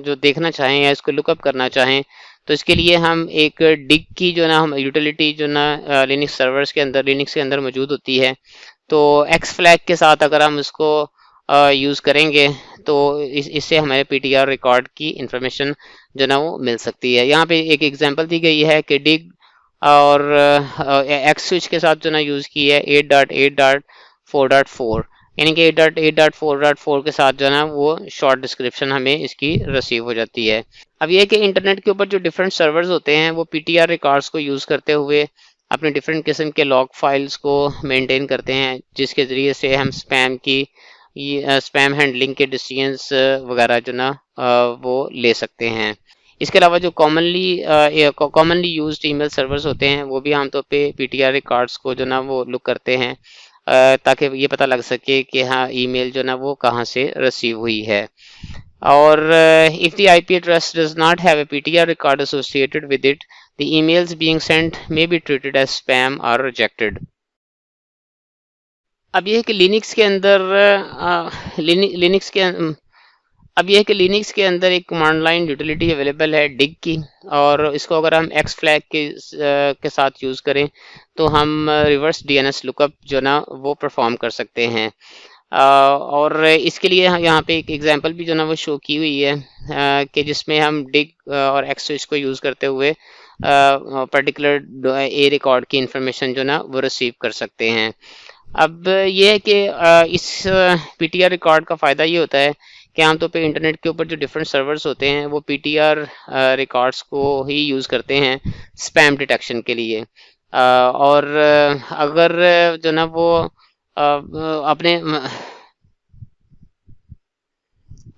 जो देखना चाहें या इसको लुकअप करना चाहें, तो इसके लिए हम एक डिग की जो ना हम यूटिलिटी जो ना लिनक्स सर्वर्स के अंदर लिनक्स के अंदर मौजूद होती है, तो एक्स फ्लैग के साथ अगर हम उसको यूज़ करेंगे तो इससे हमारे पीटीआर रिकॉर्ड की इंफॉर्मेशन जो ना वो मिल सकती है। यहाँ पे एक एग्जांपल दी गई है कि डिग और एक्स स्विच के साथ जो ना यूज़ की है 8.8.4.4, यानी कि 8.8.4.4 के साथ जो है ना वो शॉर्ट डिस्क्रिप्शन हमें इसकी रिसीव हो जाती है। अब ये कि इंटरनेट के ऊपर जो डिफरेंट सर्वर्स होते हैं वो पीटीआर रिकॉर्ड्स को यूज़ करते हुए अपने डिफरेंट किस्म के लॉग फाइल्स को मेंटेन करते हैं, जिसके ज़रिए से हम स्पैम हैंडलिंग के डिसीजंस वगैरह जो ना वो ले सकते हैं। इसके अलावा जो कॉमनली यूज्ड ईमेल सर्वर्स होते हैं वो भी आमतौर पे पीटीआर रिकॉर्ड्स को जो ना वो लुक करते हैं, ताकि ये पता लग सके कि हाँ ईमेल जो ना वो कहाँ से रिसीव हुई है। और if the IP address does not have a PTR record associated with it, the emails being sent may be treated as spam or rejected. अब ये है कि लिनक्स के अंदर अब यह है कि लिनक्स के अंदर एक कमांड लाइन यूटिलिटी अवेलेबल है डिग की, और इसको अगर हम एक्स फ्लैग के साथ यूज़ करें तो हम रिवर्स डीएनएस लुकअप जो ना वो परफॉर्म कर सकते हैं। और इसके लिए यहाँ पे एक एग्जांपल भी जो ना वो शो की हुई है कि जिसमें हम डिग और एक्स स्विच को यूज़ करते हुए पर्टिकुलर ए रिकॉर्ड की इंफॉर्मेशन जो ना वो रिसीव कर सकते हैं। अब ये है कि इस पीटीआर रिकॉर्ड का फ़ायदा ये होता है कि आमतौर पे इंटरनेट के ऊपर जो डिफरेंट सर्वर्स होते हैं वो पीटीआर रिकॉर्ड्स को ही यूज़ करते हैं स्पैम डिटेक्शन के लिए। और अगर जो ना वो अपने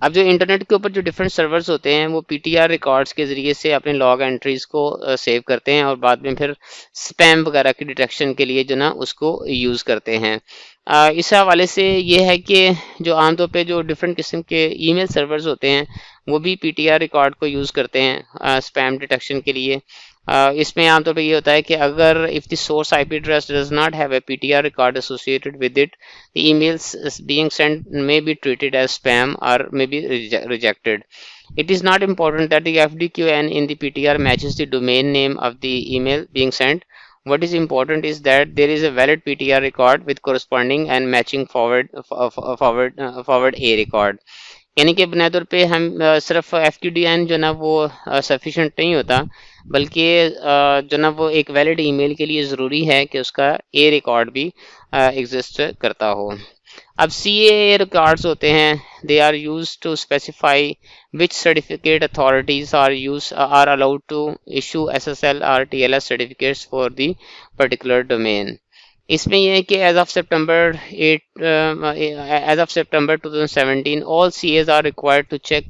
अब जो इंटरनेट के ऊपर जो डिफरेंट सर्वर्स होते हैं वो पीटीआर रिकॉर्ड्स के ज़रिए से अपने लॉग एंट्रीज को सेव करते हैं और बाद में फिर स्पैम वगैरह की डिटेक्शन के लिए जो ना उसको यूज़ करते हैं। इस हवाले से ये है कि जो आमतौर पे जो डिफरेंट किस्म के ईमेल सर्वर्स होते हैं वो भी पीटीआर रिकॉर्ड को यूज़ करते हैं स्पैम डिटेक्शन के लिए। इसमें आमतौर पे ये होता है कि अगर if the source IP address does not have a PTR record associated with it, the emails being sent may be treated as spam or may be rejected. It is not important that the FDQN in the PTR matches the domain name of the email being sent. What is important is that there is a valid PTR record with corresponding and matching forward A record. यानी कि बुनियादी तौर पे हम सिर्फ FQDN जो ना वो सफिशेंट नहीं होता, बल्कि जो ना वो एक वैलिड ईमेल के लिए ज़रूरी है कि उसका ए रिकॉर्ड भी एग्जिस्ट करता हो। अब CAA रिकॉर्ड्स होते हैं, they are used to specify which certificate authorities are allowed to issue SSL और TLS certificates for the particular domain. इसमें यह है कि as of September 2017 all CAs are required to check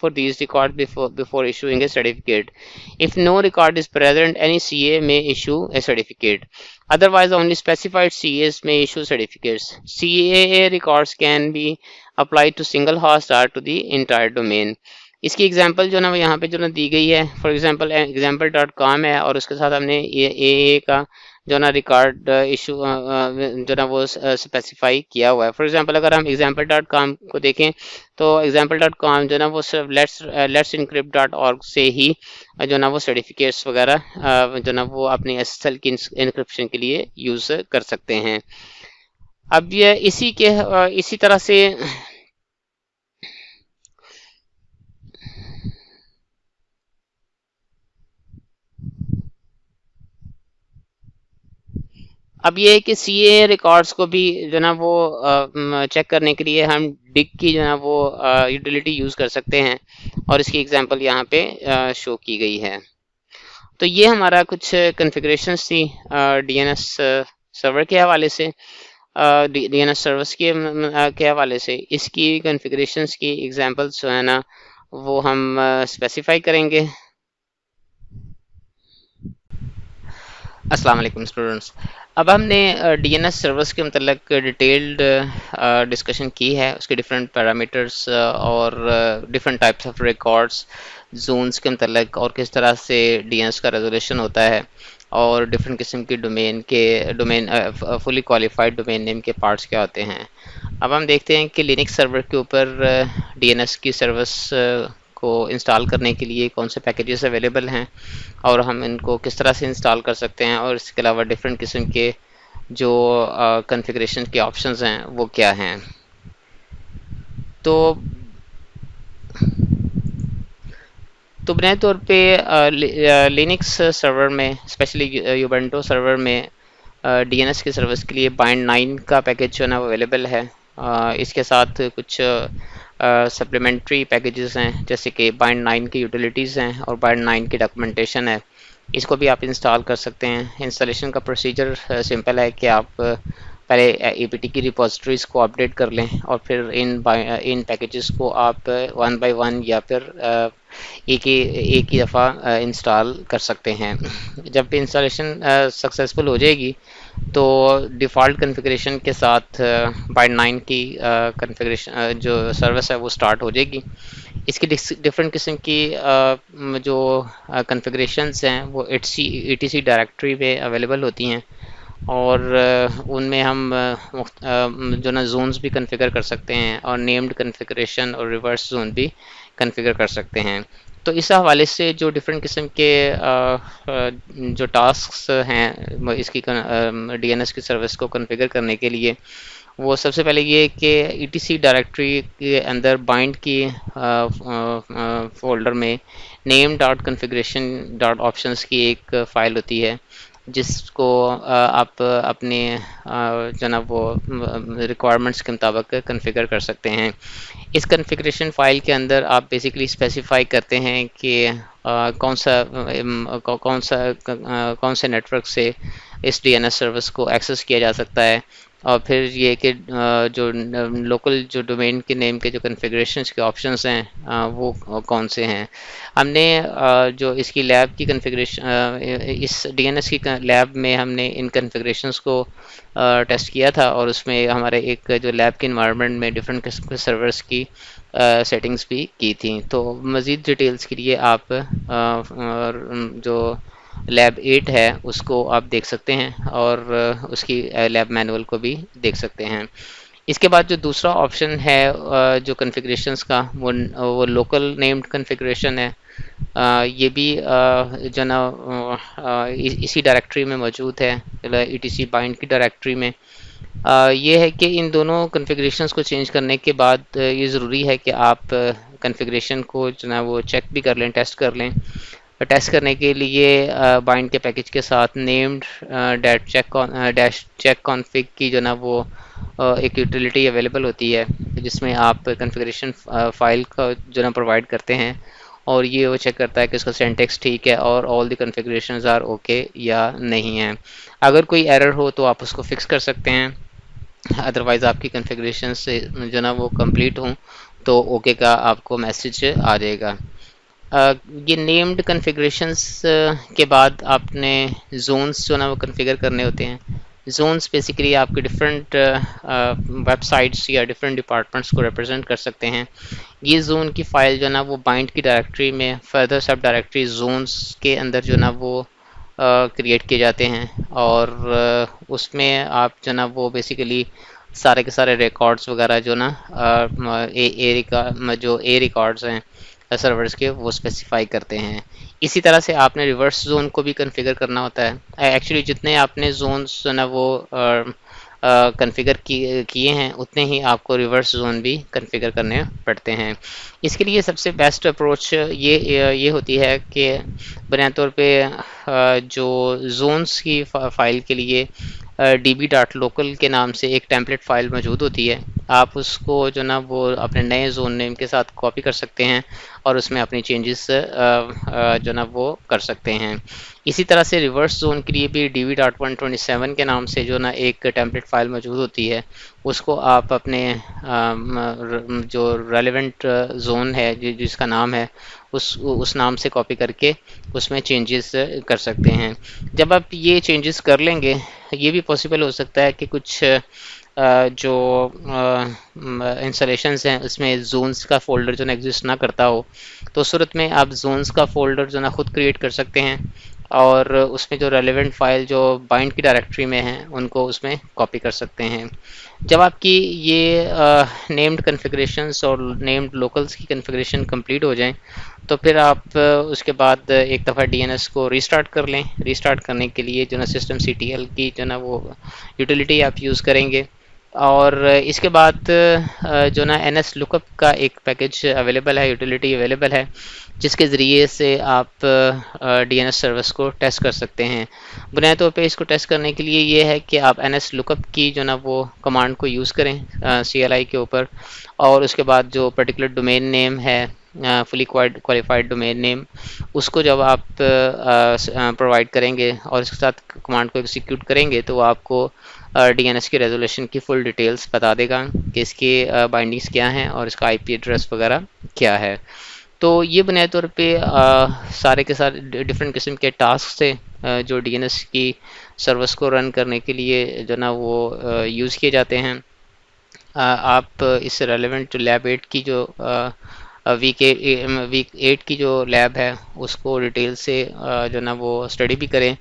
for these records before issuing a certificate. If no record is present, any CA may issue a certificate. Otherwise, only specified CAs may issue certificates. CAA records can be applied to single host or to the entire domain. इसकी example जो ना यहाँ पे जो ना दी गई है, for example example.com है और उसके साथ हमने AA का जो ना रिकॉर्ड इशू जो ना वो स्पेसिफाई किया हुआ है। फॉर एग्जांपल अगर हम एग्जाम्पल डॉट कॉम को देखें तो एग्जाम्पल डॉट कॉम जो ना वो सिर्फ लेट्स इनक्रिप्ट डॉट ऑर्ग से ही जो ना वो सर्टिफिकेट्स वगैरह जो ना वो अपनी एसएसएल की इंक्रिप्शन के लिए यूज कर सकते हैं। अब ये इसी तरह से अब ये है कि सीए रिकॉर्ड्स को भी जो ना वो चेक करने के लिए हम डिग की जो ना वो यूटिलिटी यूज कर सकते हैं और इसकी एग्जांपल यहाँ पे शो की गई है। तो ये हमारा कुछ कॉन्फ़िगरेशंस थी डीएनएस सर्वर के हवाले से, डीएनएस सर्वर्स के हवाले से। इसकी कॉन्फ़िगरेशंस की एग्जांपल्स जो है ना वो हम स्पेसिफाई करेंगे। अस्सलाम वालेकुम स्टूडेंट्स। अब हमने डीएनएस सर्वर्स के मतलब डिटेल्ड डिस्कशन की है, उसके डिफरेंट पैरामीटर्स और different types of records zones के मतलब और किस तरह से डीएनएस का रेजोल्यूशन होता है और डिफरेंट किस्म की domain fully qualified domain name के पार्ट्स क्या होते हैं। अब हम देखते हैं कि लिनक्स सर्वर के ऊपर डीएनएस की सर्विस को इंस्टॉल करने के लिए कौन से पैकेजेस अवेलेबल हैं और हम इनको किस तरह से इंस्टॉल कर सकते हैं और इसके अलावा डिफरेंट किस्म के जो कॉन्फ़िगरेशन के ऑप्शंस हैं वो क्या हैं। तो बुनियादी तौर पे लिनक्स सर्वर में स्पेशली यूबंटो सर्वर में डीएनएस की सर्विस के लिए बाइंड 9 का पैकेज जो है ना अवेलेबल है। इसके साथ कुछ सप्लीमेंट्री पैकेजेस हैं जैसे कि बाइंड 9 की यूटिलिटीज़ हैं और बाइंड 9 की डॉक्यूमेंटेशन है, इसको भी आप इंस्टॉल कर सकते हैं। इंस्टॉलेशन का प्रोसीजर सिंपल है कि आप पहले एपीटी की रिपोजिटरीज को अपडेट कर लें और फिर इन पैकेजेस को आप वन बाय वन या फिर एक ही दफ़ा इंस्टॉल कर सकते हैं। जब इंस्टॉलेशन सक्सेसफुल हो जाएगी तो डिफ़ॉल्ट कॉन्फ़िगरेशन के साथ बाइंड 9 की कॉन्फ़िगरेशन जो सर्विस है वो स्टार्ट हो जाएगी। इसकी डिफरेंट किस्म की जो कॉन्फ़िगरेशंस हैं वो ईटीसी डायरेक्टरी में अवेलेबल होती हैं और उनमें हम जो ना जोन्स भी कॉन्फ़िगर कर सकते हैं और नेम्ड कॉन्फ़िगरेशन और रिवर्स जोन भी कॉन्फ़िगर कर सकते हैं। तो इस हवाले से जो डिफरेंट किस्म के जो टास्क्स हैं इसकी डीएनएस की सर्विस को कॉन्फ़िगर करने के लिए, वो सबसे पहले ये कि ईटीसी डायरेक्टरी के अंदर बाइंड की फोल्डर में name dot configuration dot options की एक फ़ाइल होती है जिसको आप अपने जो ना वो रिक्वायरमेंट्स के मुताबिक कॉन्फ़िगर कर सकते हैं। इस कॉन्फ़िगरेशन फ़ाइल के अंदर आप बेसिकली स्पेसिफाई करते हैं कि कौन से नेटवर्क से इस डीएनएस सर्विस को एक्सेस किया जा सकता है और फिर ये कि जो लोकल जो डोमेन के नेम के जो कॉन्फ़िगरेशंस के ऑप्शंस हैं वो कौन से हैं। हमने जो इसकी लैब की कॉन्फ़िगरेशन इस डीएनएस की लैब में हमने इन कॉन्फ़िगरेशंस को टेस्ट किया था और उसमें हमारे एक जो लैब के इन्वायरमेंट में डिफरेंट किस्म के सर्वर्स की सेटिंग्स भी की थी। तो मज़ीद डिटेल्स के लिए आप जो लैब 8 है उसको आप देख सकते हैं और उसकी लैब मैनुअल को भी देख सकते हैं। इसके बाद जो दूसरा ऑप्शन है जो कॉन्फ़िगरेशंस का वो लोकल नेम्ड कॉन्फ़िगरेशन है। ये भी जो ना इसी डायरेक्टरी में मौजूद है, ईटीसी बाइंड की डायरेक्टरी में। ये है कि इन दोनों कॉन्फ़िगरेशंस को चेंज करने के बाद ये ज़रूरी है कि आप कॉन्फ़िगरेशन को जो ना वो चेक भी कर लें, टेस्ट कर लें। टेस्ट करने के लिए बाइंड के पैकेज के साथ नेम्ड डैश चेक कॉन्फ़िग की जो ना वो एक यूटिलिटी अवेलेबल होती है जिसमें आप कॉन्फ़िगरेशन फ़ाइल का जो ना प्रोवाइड करते हैं और ये वो चेक करता है कि इसका सिंटैक्स ठीक है और all the configurations are okay या नहीं है। अगर कोई एरर हो तो आप उसको फिक्स कर सकते हैं, अदरवाइज़ आपकी कॉन्फ़िगरेशन से जो ना वो कंप्लीट हों तो ओके का आपको मैसेज आ जाएगा। ये नेम्ड कॉन्फ़िगरेशंस के बाद आपने जोन्स जो ना वो कॉन्फ़िगर करने होते हैं। जोन्स बेसिकली आपके डिफरेंट वेबसाइट्स या डिफरेंट डिपार्टमेंट्स को रिप्रेजेंट कर सकते हैं। ये जोन की फ़ाइल जो ना वो बाइंड की डायरेक्टरी में फर्दर सब डायरेक्टरी जोन्स के अंदर जो ना वो क्रिएट किए जाते हैं, और उसमें आप जो ना वो बेसिकली सारे के सारे रिकॉर्ड्स वगैरह जो ना जो ए रिकॉर्ड्स हैं सर्वर्स के, वो स्पेसिफाई करते हैं। इसी तरह से आपने रिवर्स जोन को भी कॉन्फ़िगर करना होता है। एक्चुअली जितने आपने जोन्स जो ना वो कॉन्फ़िगर किए हैं, उतने ही आपको रिवर्स जोन भी कॉन्फ़िगर करने पड़ते हैं। इसके लिए सबसे बेस्ट अप्रोच ये होती है कि बुनियादी तौर पे जो जोन्स की फाइल के लिए db.local के नाम से एक टेम्पलेट फाइल मौजूद होती है। आप उसको जो ना वो अपने नए जोन नेम के साथ कॉपी कर सकते हैं और उसमें अपनी चेंजेस जो ना वो कर सकते हैं। इसी तरह से रिवर्स जोन के लिए भी db.127 के नाम से जो ना एक टेम्पलेट फाइल मौजूद होती है, उसको आप अपने जो रेलेवेंट जोन है जिसका नाम है उस नाम से कॉपी करके उसमें चेंजेस कर सकते हैं। जब आप ये चेंजेस कर लेंगे, ये भी पॉसिबल हो सकता है कि कुछ जो इंस्टॉलेशंस हैं उसमें जोन्स का फोल्डर जो ना एग्जिस्ट ना करता हो, तो उस सूरत में आप जोन्स का फोल्डर जो ना खुद क्रिएट कर सकते हैं और उसमें जो रेलेवेंट फाइल जो बाइंड की डायरेक्टरी में है उनको उसमें कॉपी कर सकते हैं। जब आपकी ये नेम्ड कन्फिग्रेशंस और नेम्ड लोकल्स की कन्फिग्रेशन कंप्लीट हो जाएं, तो फिर आप उसके बाद एक दफ़ा डीएनएस को रीस्टार्ट कर लें। रीस्टार्ट करने के लिए जो ना सिस्टम सीटीएल की जो ना वो यूटिलिटी आप यूज़ करेंगे, और इसके बाद जो ना एनएस लुकअप का एक पैकेज अवेलेबल है, यूटिलिटी अवेलेबल है, जिसके ज़रिए से आप डीएनएस सर्विस को टेस्ट कर सकते हैं। बुनियादी तौर पे इसको टेस्ट करने के लिए ये है कि आप एनएस लुकअप की जो ना वो कमांड को यूज़ करें सीएलआई के ऊपर, और उसके बाद जो पर्टिकुलर डोमेन नेम है, फुली क्वालिफाइड डोमेन नेम, उसको जब आप प्रोवाइड करेंगे और इसके साथ कमांड को एग्जीक्यूट करेंगे, तो आपको डीएनएस की रेजोल्यूशन की फुल डिटेल्स बता देगा कि इसके बाइंडिंग्स क्या हैं और इसका आईपी एड्रेस वगैरह क्या है। तो ये बुनियादी तौर पे सारे के सारे डिफरेंट किस्म के टास्क थे जो डीएनएस की सर्विस को रन करने के लिए जो ना वो यूज़ किए जाते हैं। आप इस रेलेवेंट लैब 8 की जो वीक 8 की जो लैब है उसको डिटेल से जो ना वो स्टडी भी करें,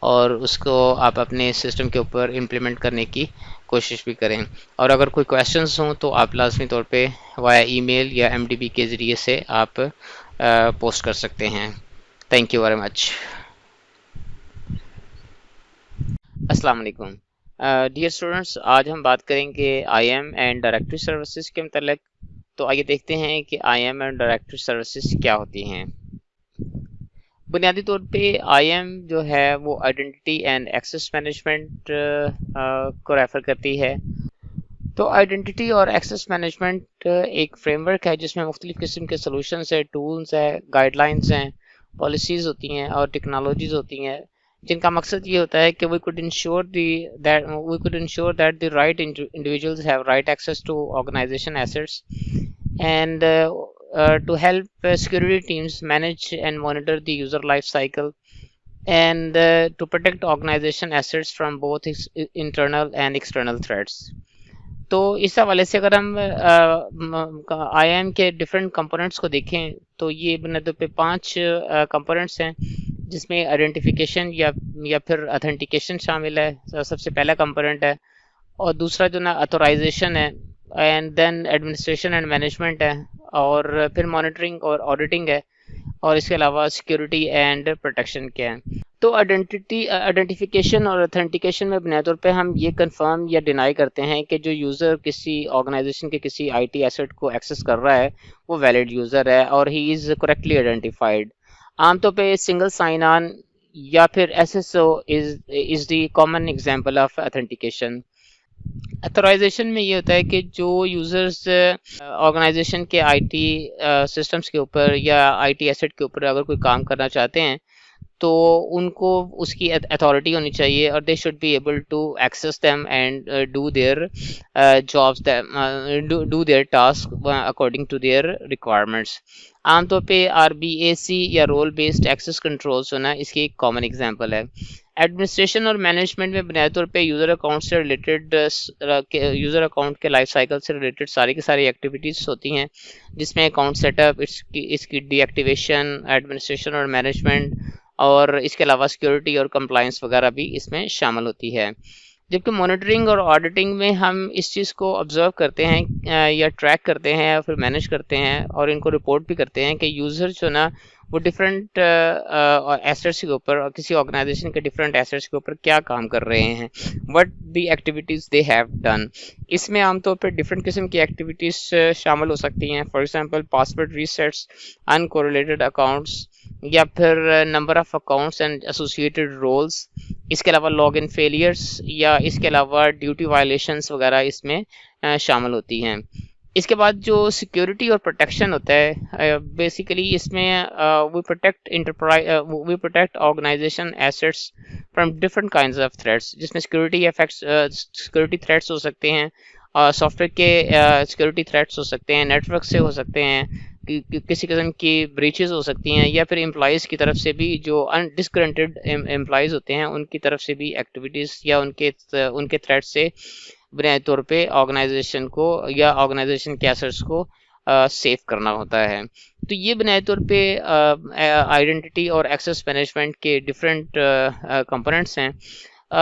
और उसको आप अपने सिस्टम के ऊपर इम्प्लीमेंट करने की कोशिश भी करें। और अगर कोई क्वेश्चंस हों तो आप लाजमी तौर पे वाया ईमेल या एमडीबी के ज़रिए से आप पोस्ट कर सकते हैं। Thank you very much. अस्सलाम वालेकुम डियर स्टूडेंट्स, आज हम बात करेंगे आईएम एंड डायरेक्टरी सर्विसेज के मतलब। तो आइए देखते हैं कि आईएम एंड डायरेक्टरी सर्विसेज क्या होती हैं। बुनियादी तौर पे आईएम जो है वो आइडेंटिटी एंड एक्सेस मैनेजमेंट को रेफर करती है। तो आइडेंटिटी और एक्सेस मैनेजमेंट एक फ्रेमवर्क है जिसमें मुख्तलिफ किस्म के सॉल्यूशंस है, टूल्स हैं, गाइडलाइंस हैं, पॉलिसीज़ होती हैं और टेक्नोलॉजीज़ होती हैं, जिनका मकसद ये होता है कि we could ensure that the right individuals have right access to organization assets, and to help security teams manage and monitor the user life cycle, and to protect organization assets from both internal and external threats. तो इस हवाले से अगर हम IM के different components को देखें, तो ये बुनियादी पे 5 कंपोनेंट्स हैं जिसमें आइडेंटिफिकेशन या फिर अथेंटिकेशन शामिल है, सबसे पहला कंपोनेंट है। और दूसरा जो ना अथोराइजेशन है, and then administration and management है, और फिर मॉनिटरिंग और ऑडिटिंग है, और इसके अलावा सिक्योरिटी एंड प्रोटेक्शन क्या है। तो आइडेंटिफिकेशन और अथेंटिकेशन में बुनियादी तौर पे हम ये कंफर्म या डिनाई करते हैं कि जो यूज़र किसी ऑर्गेनाइजेशन के किसी आईटी एसेट को एक्सेस कर रहा है वो वैलिड यूज़र है और ही इज़ करेक्टली आइडेंटिफाइड। आमतौर पे सिंगल साइन ऑन या फिर SSO is the common example of authentication. Authorisation में ये होता है कि जो यूज़र्स ऑर्गेनाइजेशन के आईटी सिस्टम्स के ऊपर या आईटी एसेट के ऊपर अगर कोई काम करना चाहते हैं, तो उनको उसकी अथॉरिटी होनी चाहिए और they should be able to access them and do their jobs, do their task according to their requirements. आमतौर पे आरबीएसी या रोल बेस्ड एक्सेस कंट्रोल्स होना इसकी एक कॉमन एग्जांपल है। एडमिनिस्ट्रेशन और मैनेजमेंट में बुनियादी तौर पे यूज़र अकाउंट से रिलेटेड यूज़र अकाउंट के लाइफ साइकिल से रिलेटेड सारी की सारी एक्टिविटीज़ होती हैं, जिसमें अकाउंट सेटअप, इसकी डीएक्टिवेशन, एडमिनिस्ट्रेशन और मैनेजमेंट, और इसके अलावा सिक्योरिटी और कंप्लायंस वगैरह भी इसमें शामिल होती है। जबकि मॉनिटरिंग और ऑडिटिंग में हम इस चीज़ को ऑब्जर्व करते हैं या ट्रैक करते हैं या फिर मैनेज करते हैं और इनको रिपोर्ट भी करते हैं कि यूज़र जो ना वो डिफरेंट एसेट्स के ऊपर और किसी ऑर्गेनाइजेशन के डिफरेंट एसेट्स के ऊपर क्या काम कर रहे हैं, what the activities they have done. इसमें आमतौर पर डिफरेंट किस्म की एक्टिविटीज़ शामिल हो सकती हैं। For example password resets, uncorrelated accounts, या फिर number of accounts and associated roles. इसके अलावा लॉग इन फेलियर्स या इसके अलावा ड्यूटी वायलेशंस वगैरह इसमें शामिल होती हैं। इसके बाद जो सिक्योरिटी और प्रोटेक्शन होता है, बेसिकली इसमें we protect organization assets from different kinds of threats, जिसमें सिक्योरिटी थ्रेट्स हो सकते हैं, सॉफ्टवेयर के सिक्योरिटी थ्रेट्स हो सकते हैं, नेटवर्क से हो सकते हैं, किसी किस्म की ब्रीचेस हो सकती हैं, या फिर एम्प्लॉयज़ की तरफ से भी जो अनडिस्ग्रंटेड एम्प्लॉयज़ होते हैं उनकी तरफ से भी एक्टिविटीज़ या उनके थ्रेट से बुनियादी तौर पे ऑर्गेनाइजेशन को या ऑर्गेनाइजेशन के एसेट्स को सेव करना होता है। तो ये बुनियादी तौर पे आइडेंटिटी और एक्सेस मैनेजमेंट के डिफरेंट कंपोनेंट्स हैं।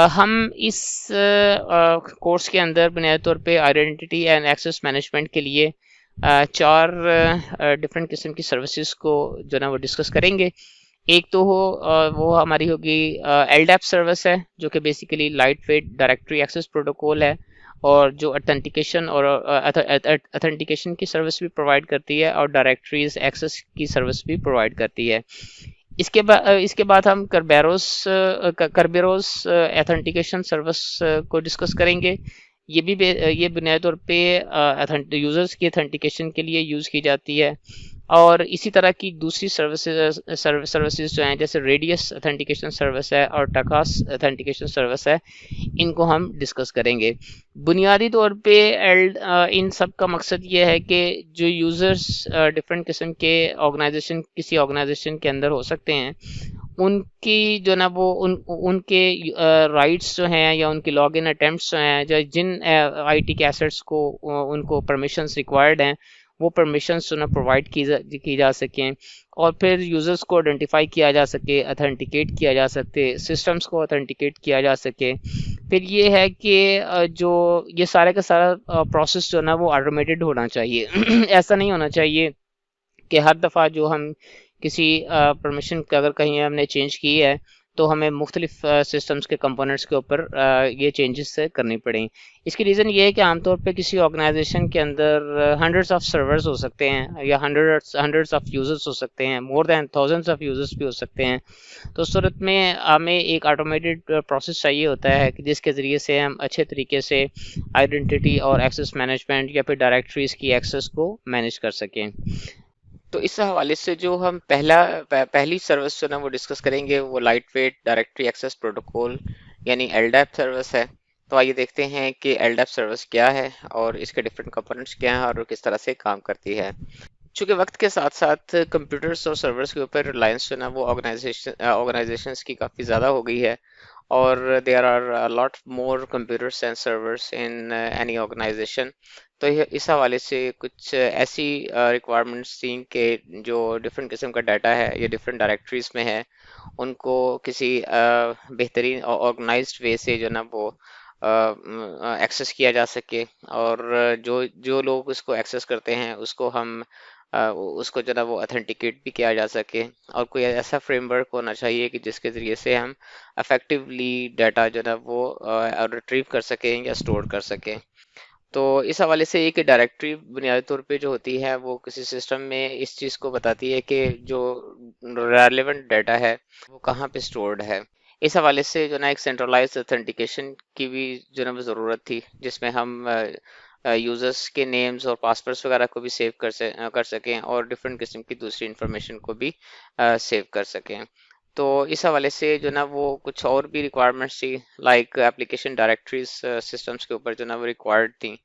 हम इस कोर्स के अंदर बुनियादी तौर पे आइडेंटिटी एंड एक्सेस मैनेजमेंट के लिए चार डिफरेंट किस्म की सर्विसेज को जो ना वो डिस्कस करेंगे। एक तो वो हमारी होगी एलडैप सर्विस है, जो कि basically light weight directory access protocol है और जो अथेंटिकेशन और अथेंटिकेशन की सर्विस भी प्रोवाइड करती है और डायरेक्टरीज एक्सेस की सर्विस भी प्रोवाइड करती है। इसके बाद हम करबेरोस अथेंटिकेशन सर्विस को डिस्कस करेंगे। ये बुनियादी तौर पे यूजर्स की अथेंटिकेशन के लिए यूज की जाती है। और इसी तरह की दूसरी सर्विसेज जो हैं, जैसे रेडियस अथेंटिकेशन सर्विस है और टकास अथेंटिकेशन सर्विस है, इनको हम डिस्कस करेंगे। बुनियादी तौर पे इन सब का मकसद ये है कि जो यूजर्स डिफरेंट किस्म के किसी ऑर्गेनाइजेशन के अंदर हो सकते हैं, उनकी जो ना वो उनके राइट्स जो हैं या उनकी लॉगिन अटेम्प्ट्स जो हैं, जो जिन आईटी के एसेट्स को उनको परमिशंस रिक्वायर्ड हैं, वो परमिशंस जो ना प्रोवाइड की जा सकें और फिर यूजर्स को आइडेंटिफाई किया जा सके, अथेंटिकेट किया जा सके, सिस्टम्स को अथेंटिकेट किया जा सके। फिर ये है कि जो ये सारे का सारा प्रोसेस जो ना वो ऑटोमेटेड होना चाहिए। ऐसा नहीं होना चाहिए कि हर दफ़ा जो हम किसी परमिशन अगर कहीं हमने चेंज की है तो हमें मुख्तलिफ सिस्टम्स के कंपोनेंट्स के ऊपर ये चेंजेस करनी पड़ें। इसकी रीज़न ये है कि आमतौर पे किसी ऑर्गेनाइजेशन के अंदर हंड्रेड्स ऑफ सर्वर्स हो सकते हैं या हंड्रेड्स ऑफ यूजर्स हो सकते हैं, more than thousands of users भी हो सकते हैं। तो उस सूरत में हमें एक ऑटोमेटेड प्रोसेस चाहिए होता है कि जिसके ज़रिए से हम अच्छे तरीके से आइडेंटिटी और एक्सेस मैनेजमेंट या फिर डायरेक्टरीज की एक्सेस को मैनेज कर सकें। तो इस हवाले से जो हम पहली सर्विस जो ना वो डिस्कस करेंगे वो light weight directory access protocol यानी एलडैप सर्विस है। तो आइए देखते हैं कि एलडैप सर्विस क्या है और इसके डिफरेंट कंपोनेंट्स क्या हैं और किस तरह से काम करती है। चूंकि वक्त के साथ साथ कंप्यूटर्स और सर्वर्स के ऊपर रिलायंस जो ना वो ऑर्गेनाइजेशंस की काफ़ी ज़्यादा हो गई है और there are lot more computers and servers in any organization. तो इस हवाले से कुछ ऐसी रिक्वायरमेंट्स थी कि जो डिफरेंट किस्म का डाटा है ये डिफरेंट डायरेक्टरीज में है, उनको किसी बेहतरीन ऑर्गेनाइज्ड वे से जो ना वो एक्सेस किया जा सके और जो जो लोग उसको एक्सेस करते हैं उसको जो ना वो अथेंटिकेट भी किया जा सके। और कोई ऐसा फ्रेमवर्क होना चाहिए कि जिसके ज़रिए से हम अफेक्टिवली डाटा जो ना वो रिट्रीव कर सकें या स्टोर कर सकें। तो इस हवाले से एक डायरेक्टरी बुनियादी तौर पे जो होती है वो किसी सिस्टम में इस चीज़ को बताती है कि जो रेलेवेंट डाटा है वो कहाँ पे स्टोर्ड है। इस हवाले से जो ना एक सेंट्रलाइज्ड ऑथेंटिकेशन की भी जो ना ज़रूरत थी, जिसमें हम यूजर्स के नेम्स और पासवर्ड्स वगैरह को भी सेव कर सकें और डिफरेंट किस्म की दूसरी इंफॉर्मेशन को भी सेव कर सकें। तो इस हवाले से जो ना वो कुछ और भी रिक्वायरमेंट्स थी, लाइक एप्लीकेशन डायरेक्टरीज सिस्टम्स के ऊपर जो ना वो रिक्वायर्ड थी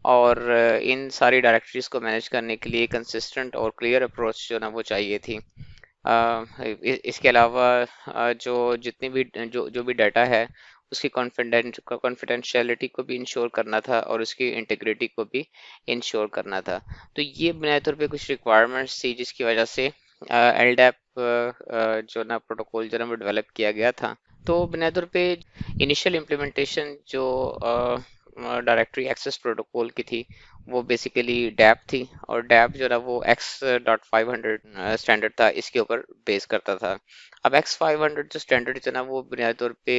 और इन सारी डायरेक्टरीज को मैनेज करने के लिए कंसिस्टेंट और क्लियर अप्रोच जो ना वो चाहिए थी। इसके अलावा जो जितनी भी जो भी डाटा है उसकी कॉन्फिडेंशियलिटी को भी इंश्योर करना था और उसकी इंटीग्रिटी को भी इंश्योर करना था। तो ये बुनियादी तौर पे कुछ रिक्वायरमेंट्स थी जिसकी वजह से एलडैप जो ना प्रोटोकॉल जो ना वो डेवलप किया गया था। तो बुनियादी तौर पे इनिशियल इम्प्लीमेंटेशन जो डायरेक्टरी एक्सेस प्रोटोकॉल की थी वो बेसिकली डैप थी, और डैप जो ना वो X.500 स्टैंडर्ड था, इसके ऊपर बेस करता था। अब X500 जो स्टैंडर्ड जो ना वो बुनियादी तौर पे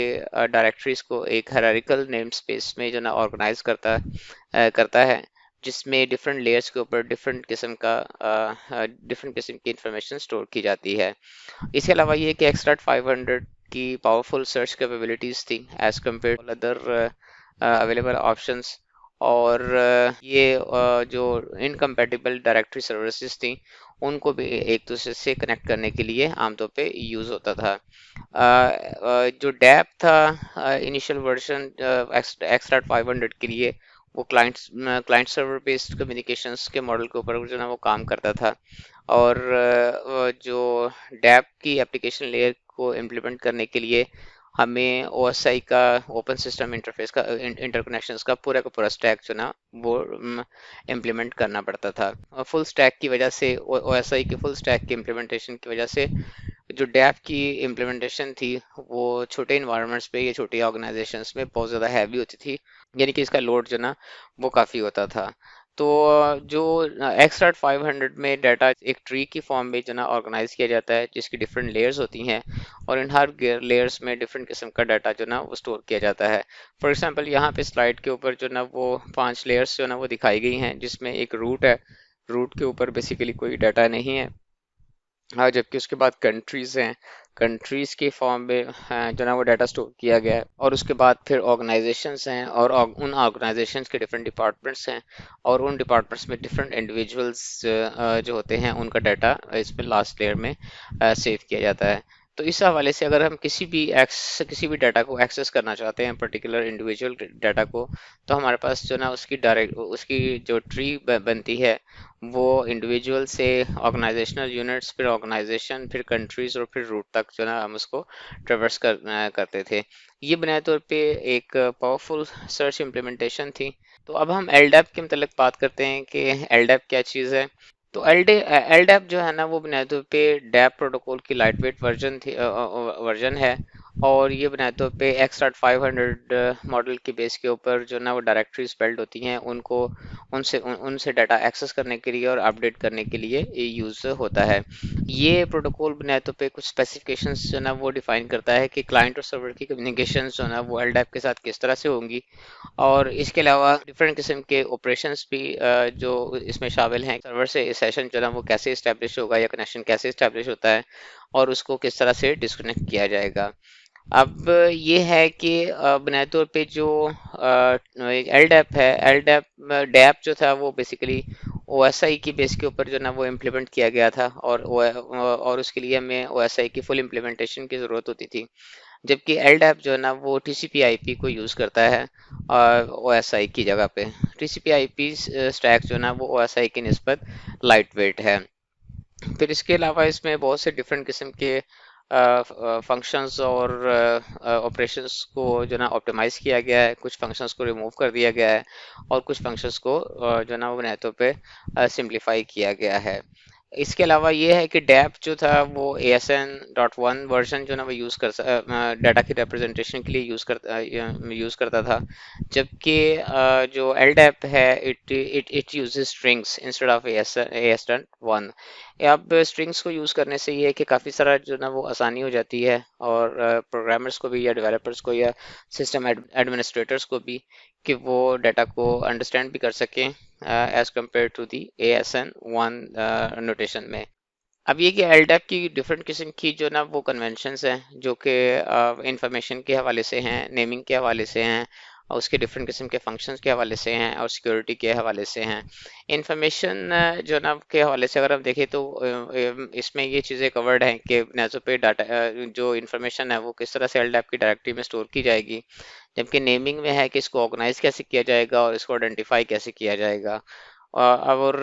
डायरेक्टरीज को एक हायरार्किकल नेम स्पेस में जो ना ऑर्गेनाइज करता है, जिसमें डिफरेंट लेयर्स के ऊपर डिफरेंट किस्म की इंफॉर्मेशन स्टोर की जाती है। इसके अलावा ये कि X.500 की पावरफुल सर्च कैपेबिलिटीज थी as compare other available options, और ये जो इनकम्पेटिबल डायरेक्टरी सर्विसेज थी उनको भी एक दूसरे से कनेक्ट करने के लिए आमतौर पे यूज होता था। जो डैप था इनिशियल वर्जन X.500 के लिए, वो क्लाइंट सर्वर बेस्ड कम्युनिकेशंस के मॉडल के ऊपर जो ना वो काम करता था, और जो डैप की एप्लीकेशन लेयर को इम्प्लीमेंट करने के लिए हमें ओएसआई का, ओपन सिस्टम इंटरफेस का, इंटरकनेक्शंस का पूरा स्टैक जो ना वो इम्प्लीमेंट करना पड़ता था। फुल स्टैक की वजह से, ओएसआई के फुल स्टैक की इम्प्लीमेंटेशन की वजह से जो डैप की इम्प्लीमेंटेशन थी वो छोटे इन्वायरमेंट्स पे या छोटी ऑर्गेनाइजेशंस में बहुत ज़्यादा हैवी होती थी, यानी कि इसका लोड जो ना वो काफ़ी होता था। तो जो X.500 में डाटा एक ट्री की फॉर्म में जो ना ऑर्गेनाइज किया जाता है, जिसकी डिफरेंट लेयर्स होती हैं, और इन हर लेयर्स में डिफरेंट किस्म का डाटा जो ना वो स्टोर किया जाता है। फॉर एग्जांपल यहाँ पे स्लाइड के ऊपर जो ना वो 5 लेयर्स जो ना वो दिखाई गई हैं, जिसमें एक रूट है। रूट के ऊपर बेसिकली कोई डाटा नहीं है। हाँ, जबकि उसके बाद कंट्रीज हैं। कंट्रीज के फॉर्म में जो ना वो डाटा स्टोर किया गया है, और उसके बाद फिर ऑर्गेनाइजेशंस हैं, और उन ऑर्गेनाइजेशंस के डिफरेंट डिपार्टमेंट्स हैं, और उन डिपार्टमेंट्स में डिफरेंट इंडिविजुअल्स जो होते हैं उनका डाटा इसमें लास्ट लेयर में सेव किया जाता है। तो इस हवाले से अगर हम किसी भी डाटा को एक्सेस करना चाहते हैं, पर्टिकुलर इंडिविजुअल डाटा को, तो हमारे पास जो ना उसकी जो ट्री बनती है, वो इंडिविजुअल से ऑर्गेनाइजेशनल यूनिट्स, फिर ऑर्गेनाइजेशन, फिर कंट्रीज, और फिर रूट तक जो ना हम उसको ट्रेवर्स करते थे। ये बुनियादी तौर पे एक पावरफुल सर्च इम्प्लीमेंटेशन थी। तो अब हम एलडैप के मतलब बात करते हैं कि एलडैप क्या चीज़ है। तो एलडैप जो है ना वो बुनियादी तौर पे डैप प्रोटोकॉल की लाइट वेट वर्जन है, और ये बुनियादी तौर पे X.500 मॉडल के बेस के ऊपर जो ना वो डायरेक्टरीज बिल्ड होती हैं, उनसे डाटा एक्सेस करने के लिए और अपडेट करने के लिए ये यूज होता है। ये प्रोटोकॉल बुनियादी तौर पे कुछ स्पेसिफिकेशंस जो ना वो डिफाइन करता है कि क्लाइंट और सर्वर की कम्युनिकेशंस जो ना वो एलडैप के साथ किस तरह से होंगी, और इसके अलावा डिफरेंट किस्म के ऑपरेशंस भी जो इसमें शामिल हैं। सर्वर से सेशन जो ना वो कैसे इस्टेब्लिश होगा, या कनेक्शन कैसे इस्टेब्लिश होता है, और उसको किस तरह से डिस्कनेक्ट किया जाएगा। अब ये है कि बुनियादी तौर पे जो एलडैप है, एलडैप डैप जो था वो बेसिकली ओएसआई की बेस के ऊपर जो ना वो इम्प्लीमेंट किया गया था, और उसके लिए हमें ओएसआई की फुल इम्प्लीमेंटेशन की ज़रूरत होती थी। जबकि एलडैप जो है ना वो टीसीपी आईपी को यूज़ करता है ओएसआई की जगह पे। टीसीपी आईपी स्टैक जो ना वो ओएसआई की निस्बत लाइट वेट है। फिर इसके अलावा इसमें बहुत से डिफरेंट किस्म के फंक्शंस और ऑपरेशंस को जो ना ऑप्टिमाइज किया गया है, कुछ फंक्शंस को रिमूव कर दिया गया है, और कुछ फंक्शंस को जो ना वो बुनियादी तौर पे सिंप्लीफाई किया गया है। इसके अलावा ये है कि डैप जो था वो ASN.1 वर्जन जो ना वो डाटा की रिप्रेजेंटेशन के लिए यूज़ करता था, जबकि जो LDAP है it uses strings instead of AS1। अब स्ट्रिंग्स को यूज़ करने से ये है कि काफ़ी सारा जो ना वो आसानी हो जाती है, और प्रोग्रामर्स को भी, या डेवलपर्स को, या सिस्टम एडमिनिस्ट्रेटर्स को भी, कि वो डाटा को अंडरस्टैंड भी कर सकें as compare to the ASN1 notation में। अब ये कि एलडैप की डिफरेंट किस्म की जो ना वो कन्वेंशंस हैं, जो कि इंफॉर्मेशन के हवाले से हैं, नेमिंग के हवाले से हैं, और उसके डिफरेंट किस्म के फंक्शंस के हवाले से हैं, और सिक्योरिटी के हवाले से हैं। इंफॉर्मेशन जो ना के हवाले से अगर हम देखें तो इसमें ये चीज़ें कवर्ड हैं कि नेज़ो पे डाटा जो इंफॉर्मेशन है वो किस तरह से एलडैप की डायरेक्टरी में स्टोर की जाएगी, जबकि नेमिंग में है कि इसको ऑर्गेनाइज कैसे किया जाएगा, और इसको आइडेंटिफाई कैसे किया जाएगा। और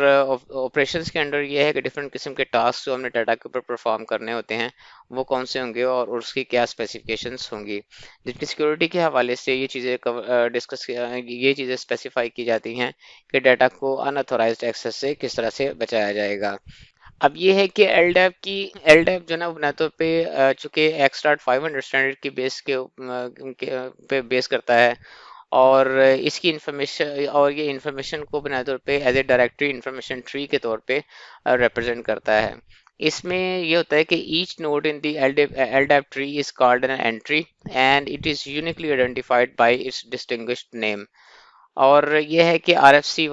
ऑपरेशंस के अंडर ये है कि डिफरेंट किस्म के टास्क जो हमने डाटा के ऊपर परफॉर्म करने होते हैं वो कौन से होंगे, और उसकी क्या स्पेसिफिकेशंस होंगी। जबकि सिक्योरिटी के हवाले से ये चीज़ें ये चीज़ें स्पेसिफाई की जाती हैं कि डाटा को अनऑथोराइज्ड एक्सेस से किस तरह से बचाया जाएगा। अब ये है कि एलडैप जो ना बुनियादों पे चूंकि एक्सटार्ट 500 स्टैंडर्ड की बेस पे बेस करता है, और इसकी इंफॉर्मेशन और ये इंफॉर्मेशन को बुनियादी तौर पे as a directory information tree के तौर पे रिप्रेजेंट करता है। इसमें ये होता है कि each node in the LDAP tree is called an entry and it is uniquely identified by it's distinguished name. और ये है कि आर एफ सी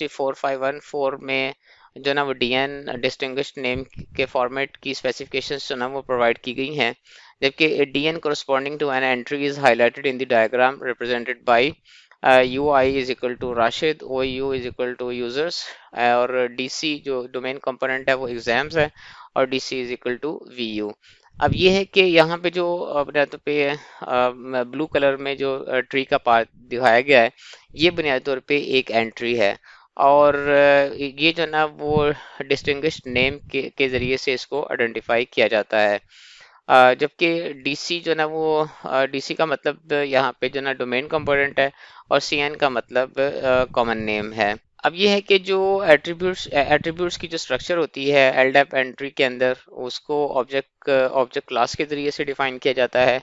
4514 में जो ना वो डीएन डिस्टिंग्विश्ड नेम के फॉर्मेट की स्पेसिफिकेशंस जो ना वो प्रोवाइड की गई हैं, जबकि DN corresponding to an entry is highlighted in the diagram represented by UI is equal to Rashid, OU is equal to users, और DC जो डोमेन कंपोनेंट है वो एग्जाम्स है, और DC is equal to VU। अब ये है कि यहाँ पे जो बुनियादी तौर पे ब्लू कलर में जो ट्री का पार्ट दिखाया गया है, ये बुनियादी तौर पे एक एंट्री है, और ये जो ना वो डिस्टिंग्विश्ड नेम के जरिए से इसको आइडेंटिफाई किया जाता है। जबकि डीसी जो ना वो डीसी का मतलब यहाँ पे जो ना डोमेन कंपोनेंट है, और सीएन का मतलब कॉमन नेम है। अब ये है कि जो एट्रीब्यूट्स की जो स्ट्रक्चर होती है एलडैप एंट्री के अंदर, उसको ऑब्जेक्ट क्लास के जरिए से डिफाइन किया जाता है,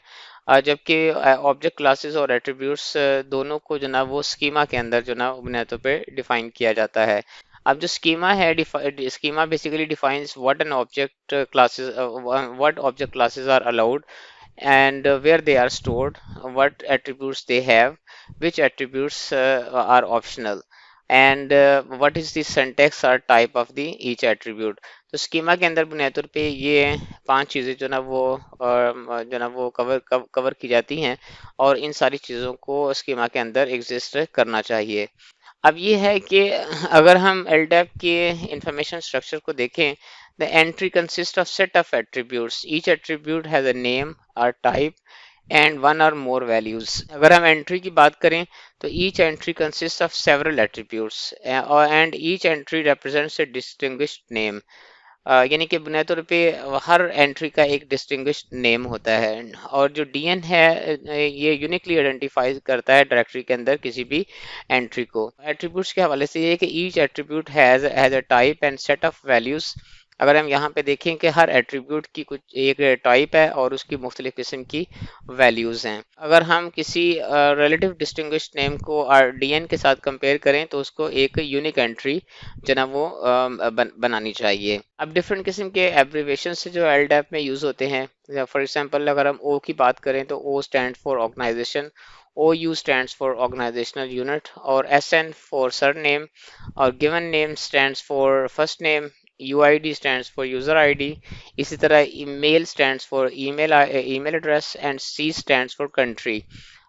जबकि ऑब्जेक्ट क्लासेस और एट्रीब्यूट्स दोनों को जो ना वो स्कीमा के अंदर जो ना बुनियादी तौर पे डिफाइन किया जाता है। अब जो स्कीमा है, schema basically defines what object classes are allowed and where they are stored, what attributes they have, which attributes are optional, and what is the syntax or type of the each attribute। तो schema के अंदर बुनियादी तौर पे ये 5 चीजें जो ना वो कवर की जाती हैं, और इन सारी चीजों को स्कीमा के अंदर एग्जिस्ट करना चाहिए। अब ये है कि अगर हम LDAP के इंफॉर्मेशन स्ट्रक्चर को देखें, the entry consist of set of attributes, each attribute has a name और टाइप एंड वन और मोर वैल्यूज। अगर हम एंट्री की बात करें तो each entry consist of several attributes and each entry represents A distinguished name. यानी कि बुनियादी तौर पे हर एंट्री का एक डिस्टिंग्विश्ड नेम होता है, और जो डीएन है ये यूनिकली आइडेंटिफाई करता है डायरेक्टरी के अंदर किसी भी एंट्री को। एट्रीब्यूट्स के हवाले से ये है कि each attribute has a type and set of values. अगर हम यहाँ पे देखें कि हर एट्रीब्यूट की कुछ एक टाइप है और उसकी मुख्तलिफ किस्म की वैल्यूज हैं। अगर हम किसी रिलेटिव डिस्टिंग्विश्ड नेम को डीएन के साथ कंपेयर करें तो उसको एक यूनिक एंट्री जो ना वो बनानी चाहिए। अब डिफरेंट किस्म के एब्रीवेशन से जो एलडैप में यूज होते हैं, फॉर एग्जांपल अगर हम ओ की बात करें तो O stand for organization, O U stands for organizational unit, और एस एन फॉर सरनेम, और given name stands for first name, UID stands for user ID। इसी तरह email stands for email address and C stands for country,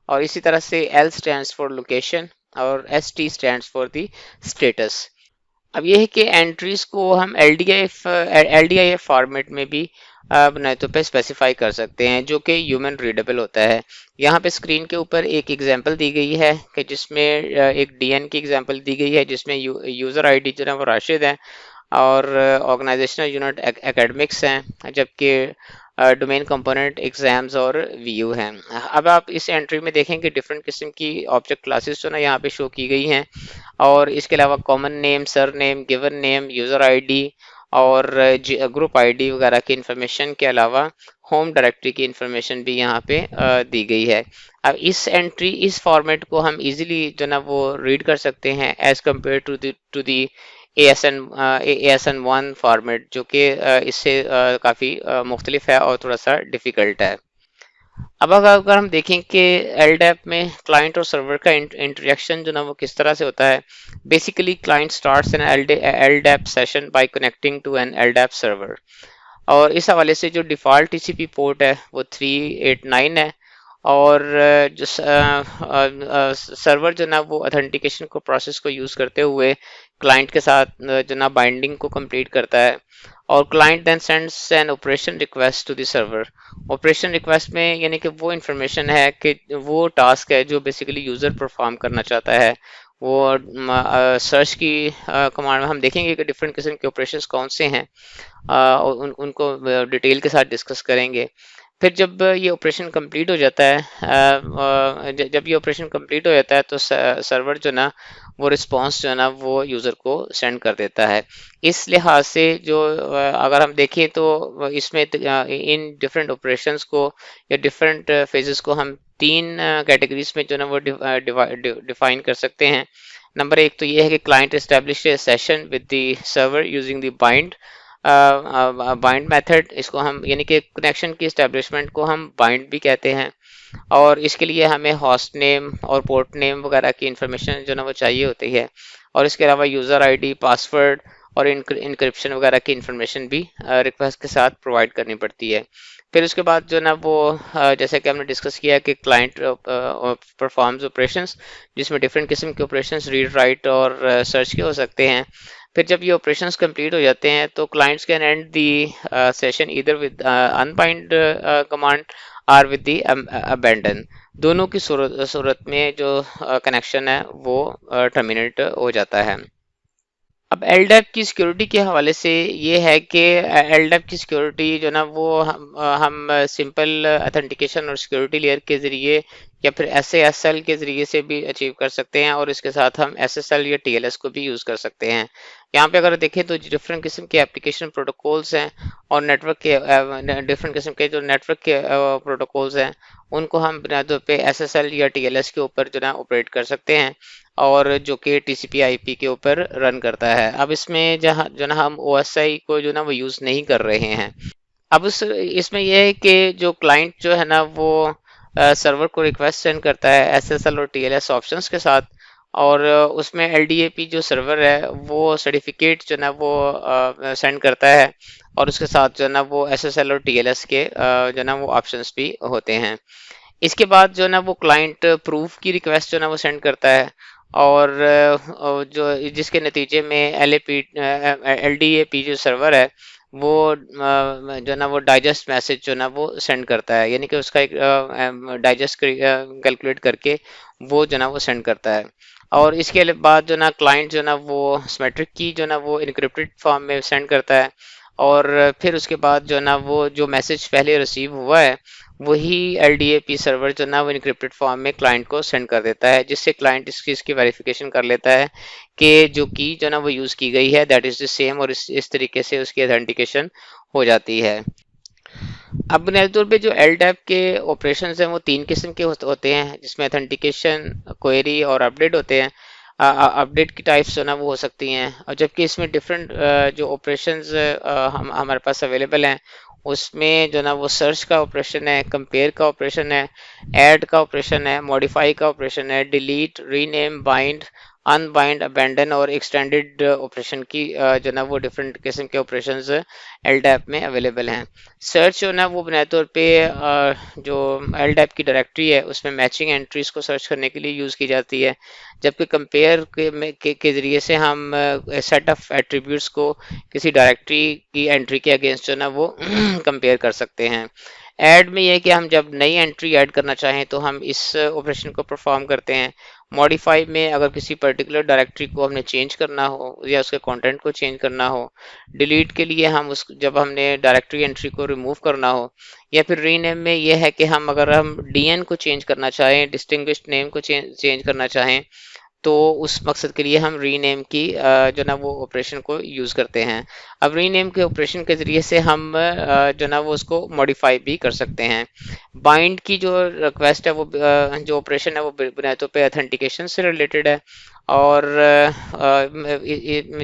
और इसी तरह से L stands for location और ST stands for the status। अब ये है कि एंट्रीज को हम LDIF फॉर्मेट में भी बुनियादी तौर पे स्पेसिफाई कर सकते हैं, जो कि ह्यूमन रीडेबल होता है। यहाँ पे स्क्रीन के ऊपर एक एग्जांपल दी गई है कि जिसमें एक डीएन की एग्जांपल दी गई है, जिसमें यूजर आईडी जो है वो राशिद है, और ऑर्गेनाइजेशनल यूनिट एकेडमिक्स हैं, जबकि डोमेन कंपोनेंट एग्जाम्स और वीयू हैं। अब आप इस एंट्री में देखें कि डिफरेंट किस्म की ऑब्जेक्ट क्लासेस जो ना यहाँ पे शो की गई हैं, और इसके अलावा common name, sir name, given name, user ID और ग्रुप आईडी वगैरह की इंफॉर्मेशन के अलावा होम डायरेक्टरी की इंफॉर्मेशन भी यहाँ पे दी गई है। अब इस फॉर्मेट को हम इजीली जो ना वो रीड कर सकते हैं as compare to the ASN1 format, जो कि इससे काफ़ी मुख्तलिफ है और थोड़ा सा डिफ़िकल्ट है। अब अगर हम देखें कि LDAP में क्लाइंट और सर्वर का इंटरेक्शन जो ना वो किस तरह से होता है, basically client starts an LDAP session by connecting to an LDAP server, और इस हवाले से जो डिफ़ॉल्ट TCP पोर्ट है वो 389 है, और जो सर्वर जो ना वो ऑथेंटिकेशन को प्रोसेस को यूज़ करते हुए क्लाइंट के साथ जो ना बाइंडिंग को कंप्लीट करता है, और client then sends an operation request to the server. Operation request में यानी कि वो इंफॉर्मेशन है कि वो टास्क है जो बेसिकली यूज़र परफॉर्म करना चाहता है, वो सर्च की कमांड में हम देखेंगे कि डिफरेंट किस्म के ऑपरेशंस कौन से हैं, उनको डिटेल के साथ डिस्कस करेंगे। फिर जब ये ऑपरेशन कंप्लीट हो जाता है, जब ये ऑपरेशन कंप्लीट हो जाता है तो सर्वर जो ना वो रिस्पांस जो है ना वो यूज़र को सेंड कर देता है। इस लिहाज से जो अगर हम देखें तो इसमें इन डिफरेंट ऑपरेशंस को या डिफरेंट फेजेस को हम तीन कैटेगरीज में जो ना वो डिफाइन कर सकते हैं। नंबर एक तो ये है कि client establish session with the server using the bind method, इसको हम यानी कि कनेक्शन की एस्टेब्लिशमेंट को हम बाइंड भी कहते हैं। और इसके लिए हमें होस्ट नेम और पोर्ट नेम वगैरह की इंफॉर्मेशन जो ना वो चाहिए होती है, और इसके अलावा यूज़र आईडी, पासवर्ड और इनक्रिप्शन वगैरह की इंफॉर्मेशन भी रिक्वेस्ट के साथ प्रोवाइड करनी पड़ती है। फिर उसके बाद जो ना वो जैसे कि हमने डिस्कस किया कि क्लाइंट परफॉर्म्स ऑपरेशंस, जिसमें डिफरेंट किस्म के ऑपरेशंस रीड, राइट और सर्च के हो सकते हैं। फिर जब ये ऑपरेशंस कंप्लीट हो जाते हैं तो clients can end the session either with unbind command or with the abandon. दोनों की सूरत में जो कनेक्शन है वो टर्मिनेट हो जाता है। अब एलडैप की सिक्योरिटी के हवाले से ये है कि एलडैप की सिक्योरिटी जो ना वो हम सिंपल ऑथेंटिकेशन और सिक्योरिटी लेयर के ज़रिए या फिर SASL के ज़रिए से भी अचीव कर सकते हैं, और इसके साथ हम SSL या TLS को भी यूज़ कर सकते हैं। यहाँ पे अगर देखें तो डिफरेंट किस्म के एप्लीकेशन प्रोटोकॉल्स हैं और नेटवर्क के डिफरेंट किस्म के जो नेटवर्क के प्रोटोकॉल्स हैं उनको हम बुनियादी तौर पे SSL या TLS के ऊपर जो ना ऑपरेट कर सकते हैं, और जो कि TCP/IP के ऊपर रन करता है। अब इसमें जहाँ जो ना हम OSI को जो ना वो यूज़ नहीं कर रहे हैं। अब इसमें यह है कि जो क्लाइंट जो है ना वो सर्वर को रिक्वेस्ट सेंड करता है SSL और TLS ऑप्शंस के साथ, और उसमें LDAP जो सर्वर है वो सर्टिफिकेट जो ना वो सेंड करता है, और उसके साथ जो ना वो SSL और TLS के जो ना वो ऑप्शंस भी होते हैं। इसके बाद जो ना वो क्लाइंट प्रूफ की रिक्वेस्ट जो ना वो सेंड करता है, और जो जिसके नतीजे में LDAP जो सर्वर है वो जो ना वो डाइजेस्ट मैसेज जो ना वो सेंड करता है, यानी कि उसका एक डाइजेस्ट कैलकुलेट करके वो जो ना वो सेंड करता है। और इसके बाद जो ना क्लाइंट जो ना वो सिमेट्रिक की जो ना वो इनक्रिप्टेड फॉर्म में सेंड करता है, और फिर उसके बाद जो ना वो जो मैसेज पहले रिसीव हुआ है वही LDAP सर्वर जो ना वो इनक्रिप्टेड फॉर्म में क्लाइंट को सेंड कर देता है, जिससे क्लाइंट इस चीज़ की वेरिफिकेशन कर लेता है कि जो की जो ना वो यूज़ की गई है दैट इज़ द सेम, और इस तरीके से उसकी ऑथेंटिकेशन हो जाती है। अब बुनियादी तौर पे जो LDAP के ऑपरेशंस हैं वो तीन किस्म के होते हैं, जिसमें ऑथेंटिकेशन, क्वेरी और अपडेट होते हैं। अपडेट की टाइप्स जो ना वो हो सकती हैं, और जबकि इसमें डिफरेंट जो ऑपरेशंस हमारे पास अवेलेबल हैं उसमें जो ना वो सर्च का ऑपरेशन है, कंपेयर का ऑपरेशन है, ऐड का ऑपरेशन है, मॉडिफाई का ऑपरेशन है, delete, rename, bind, unbind, abandon और एक्सटेंडेड ऑपरेशन की जो ना वो डिफरेंट किस्म के ऑपरेशंस LDAP में अवेलेबल हैं। सर्च जो ना वो बुनियादी तौर पे जो LDAP की डायरेक्टरी है उसमें मैचिंग एंट्रीज को सर्च करने के लिए यूज़ की जाती है, जबकि कंपेयर के ज़रिए से हम सेट ऑफ एट्रीब्यूट्स को किसी डायरेक्टरी की एंट्री के अगेंस्ट जो ना वो कंपेयर कर सकते हैं। ऐड में यह है कि हम जब नई एंट्री ऐड करना चाहें तो हम इस ऑपरेशन को परफॉर्म करते हैं। मॉडिफाई में अगर किसी पर्टिकुलर डायरेक्टरी को हमने चेंज करना हो या उसके कंटेंट को चेंज करना हो। डिलीट के लिए हम उस जब हमने डायरेक्टरी एंट्री को रिमूव करना हो। या फिर रीनेम में यह है कि अगर हम DN को चेंज करना चाहें, डिस्टिंग्विश्ड नेम को चेंज करना चाहें, तो उस मकसद के लिए हम रीनेम की जो ना वो ऑपरेशन को यूज़ करते हैं। अब रीनेम के ऑपरेशन के ज़रिए से हम जो ना वो उसको मॉडिफाई भी कर सकते हैं। बाइंड की जो रिक्वेस्ट है वो जो ऑपरेशन है वो बुनियादी तौर पे ऑथेंटिकेशन से रिलेटेड है, और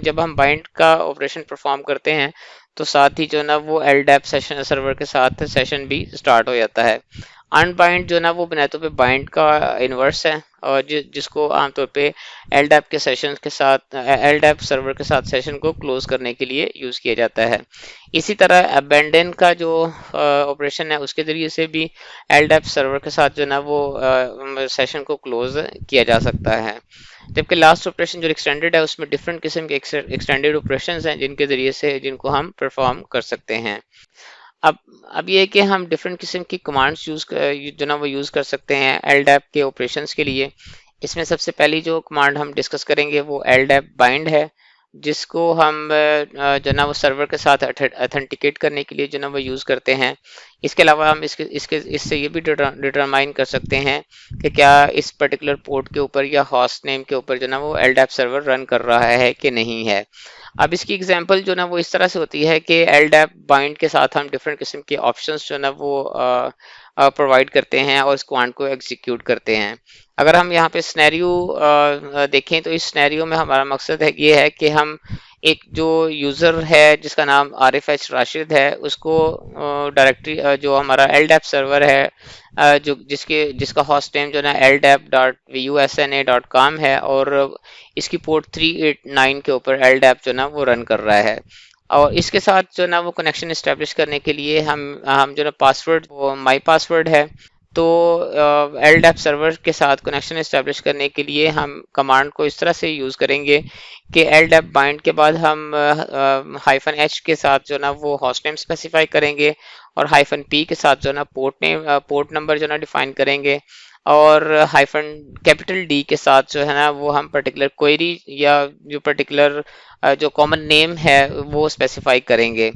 जब हम बाइंड का ऑपरेशन परफॉर्म करते हैं तो साथ ही जो ना वो LDAP सेशन सर्वर के साथ सेशन भी स्टार्ट हो जाता है। अनबाइंड जो ना वो बुनियादी तौर पे बाइंड का इन्वर्स है, और जिसको आमतौर पे LDAP के सेशन के साथ LDAP सर्वर के साथ सेशन को क्लोज करने के लिए यूज़ किया जाता है। इसी तरह अबेंडन का जो ऑपरेशन है उसके ज़रिए से भी LDAP सर्वर के साथ जो ना वो सेशन को क्लोज किया जा सकता है। जबकि लास्ट ऑपरेशन जो एक्सटेंडेड है उसमें डिफरेंट किस्म के एक्सटेंडेड ऑपरेशंस हैं जिनके ज़रिए से जिनको हम परफॉर्म कर सकते हैं। अब ये है कि हम डिफरेंट किस्म की कमांड्स जो ना वो यूज़ कर सकते हैं LDAP के ऑपरेशंस के लिए। इसमें सबसे पहली जो कमांड हम डिस्कस करेंगे वो LDAP बाइंड है, जिसको हम जो ना वो सर्वर के साथ ऑथेंटिकेट करने के लिए जो ना वो यूज़ करते हैं। इसके अलावा हम इससे ये भी डिटरमाइन कर सकते हैं कि क्या इस पर्टिकुलर पोर्ट के ऊपर या होस्ट नेम के ऊपर जो ना वो LDAP सर्वर रन कर रहा है कि नहीं है। अब इसकी एग्जांपल जो ना वो इस तरह से होती है कि LDAP बाइंड के साथ हम डिफरेंट किस्म के ऑप्शंस जो ना वो प्रोवाइड करते हैं और इस कमांड को एग्जीक्यूट करते हैं। अगर हम यहाँ पे स्नैरियो देखें तो इस स्नैरियो में हमारा मकसद है ये है कि हम एक जो यूज़र है जिसका नाम RFH राशिद है उसको डायरेक्टरी जो हमारा LDAP सर्वर है जो जिसका होस्ट नेम जो ना ldap.vusna.com है और इसकी पोर्ट 389 के ऊपर LDAP जो ना वो रन कर रहा है। और इसके साथ जो ना वो कनेक्शन इस्टेब्लिश करने के लिए हम जो ना पासवर्ड वो माई पासवर्ड है। तो LDAP सर्वर के साथ कनेक्शन इस्टेब्लिश करने के लिए हम कमांड को इस तरह से यूज़ करेंगे कि LDAP बाइंड के बाद हम -h के साथ जो ना वो होस्ट नेम स्पेसिफाई करेंगे और -p के साथ जो ना पोर्ट नंबर जो ना डिफाइन करेंगे और -D के साथ जो है ना वो हम पर्टिकुलर क्वेरी या जो पर्टिकुलर जो कॉमन नेम है वो स्पेसिफाई करेंगे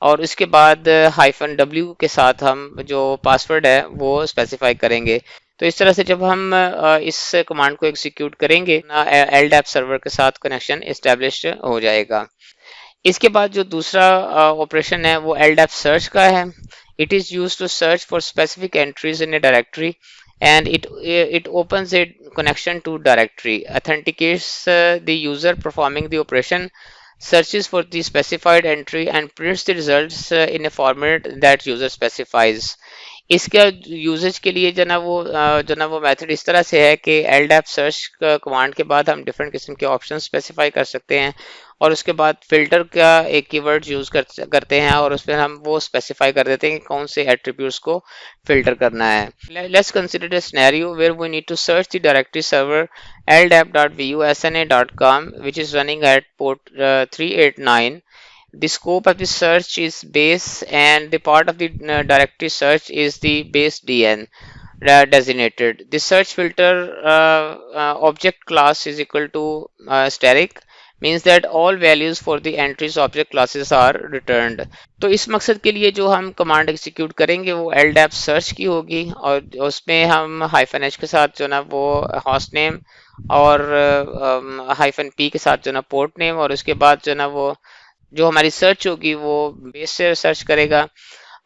और इसके बाद -w के साथ हम जो पासवर्ड है वो स्पेसिफाई करेंगे। तो इस तरह से जब हम इस कमांड को एग्जीक्यूट करेंगे ना LDAP सर्वर के साथ कनेक्शन इस्टेब्लिश हो जाएगा। इसके बाद जो दूसरा ऑपरेशन है वो LDAP सर्च का है। It is used to search for specific entries in a directory and it opens a connection to directory, authenticates the user performing the operation, searches for the specified entry and prints the results in a format that user specifies. इसका usage के लिए जो ना वो method इस तरह से है कि LDAP सर्च कमांड के बाद हम डिफरेंट किस्म के ऑप्शन स्पेसिफाई कर सकते हैं और उसके बाद फिल्टर का एक कीवर्ड यूज करते हैं और उसमें हम वो स्पेसिफाई कर देते हैं कि कौन से एट्रीब्यूट्स को फिल्टर करना है। Let's consider a scenario where we need to search the directory server ldap.vusna.com which is running at port 389. The scope of the search is base and the part of the directory search is the base DN designated. The search filter object class is equal to static means that all values for the entries object classes are returned. तो इस मकसद के लिए जो हम command execute करेंगे वो LDAP search की होगी और उसमें हम -h के साथ जो ना वो होस्ट नेम और -p के साथ जो ना पोर्ट नेम और उसके बाद जो ना वो जो हमारी सर्च होगी वो बेस से सर्च करेगा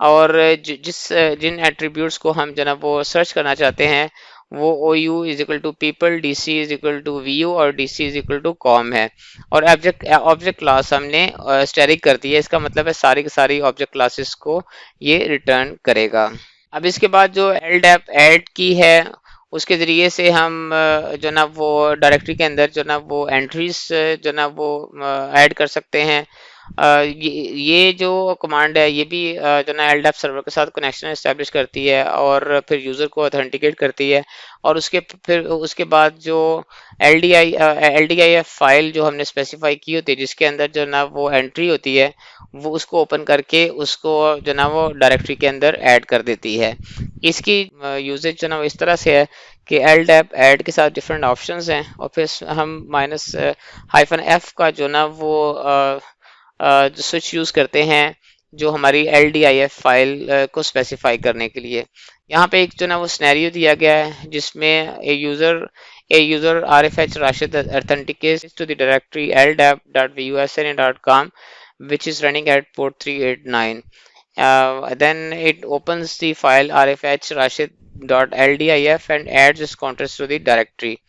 और जिन एट्रीब्यूट्स को हम जो ना वो सर्च करना चाहते हैं वो OU is equal to people, DC is equal to VU और DC is equal to com है और ऑब्जेक्ट क्लास हमने स्टैटिक कर दी है। इसका मतलब है सारी की सारी ऑब्जेक्ट क्लासेस को ये रिटर्न करेगा। अब इसके बाद जो LDAP ऐड की है उसके ज़रिए से हम जो ना वो डायरेक्टरी के अंदर जो ना वो एंट्रीज जो ना वो ऐड कर सकते हैं। ये जो कमांड है ये भी जो ना LDAP सर्वर के साथ कनेक्शन एस्टेब्लिश करती है और फिर यूज़र को ऑथेंटिकेट करती है और उसके बाद जो LDIF फाइल जो हमने स्पेसिफाई की होती है जिसके अंदर जो ना वो एंट्री होती है वो उसको ओपन करके उसको जो ना वो डायरेक्टरी के अंदर ऐड कर देती है। इसकी यूजेज जो ना वो इस तरह से है कि LDAP ऐड के साथ डिफरेंट ऑप्शंस हैं और फिर हम -f का जो ना वो स्विच यूज करते हैं जो हमारी LDIF फाइल को स्पेसिफाई करने के लिए। यहाँ पे एक जो ना वो सिनेरियो दिया गया है जिसमें a user RFH Rashid authenticates to the directory ldap.vusna.com which is running at port 389. Then it opens the file rfh rashid.ldif and adds its contents to the directory.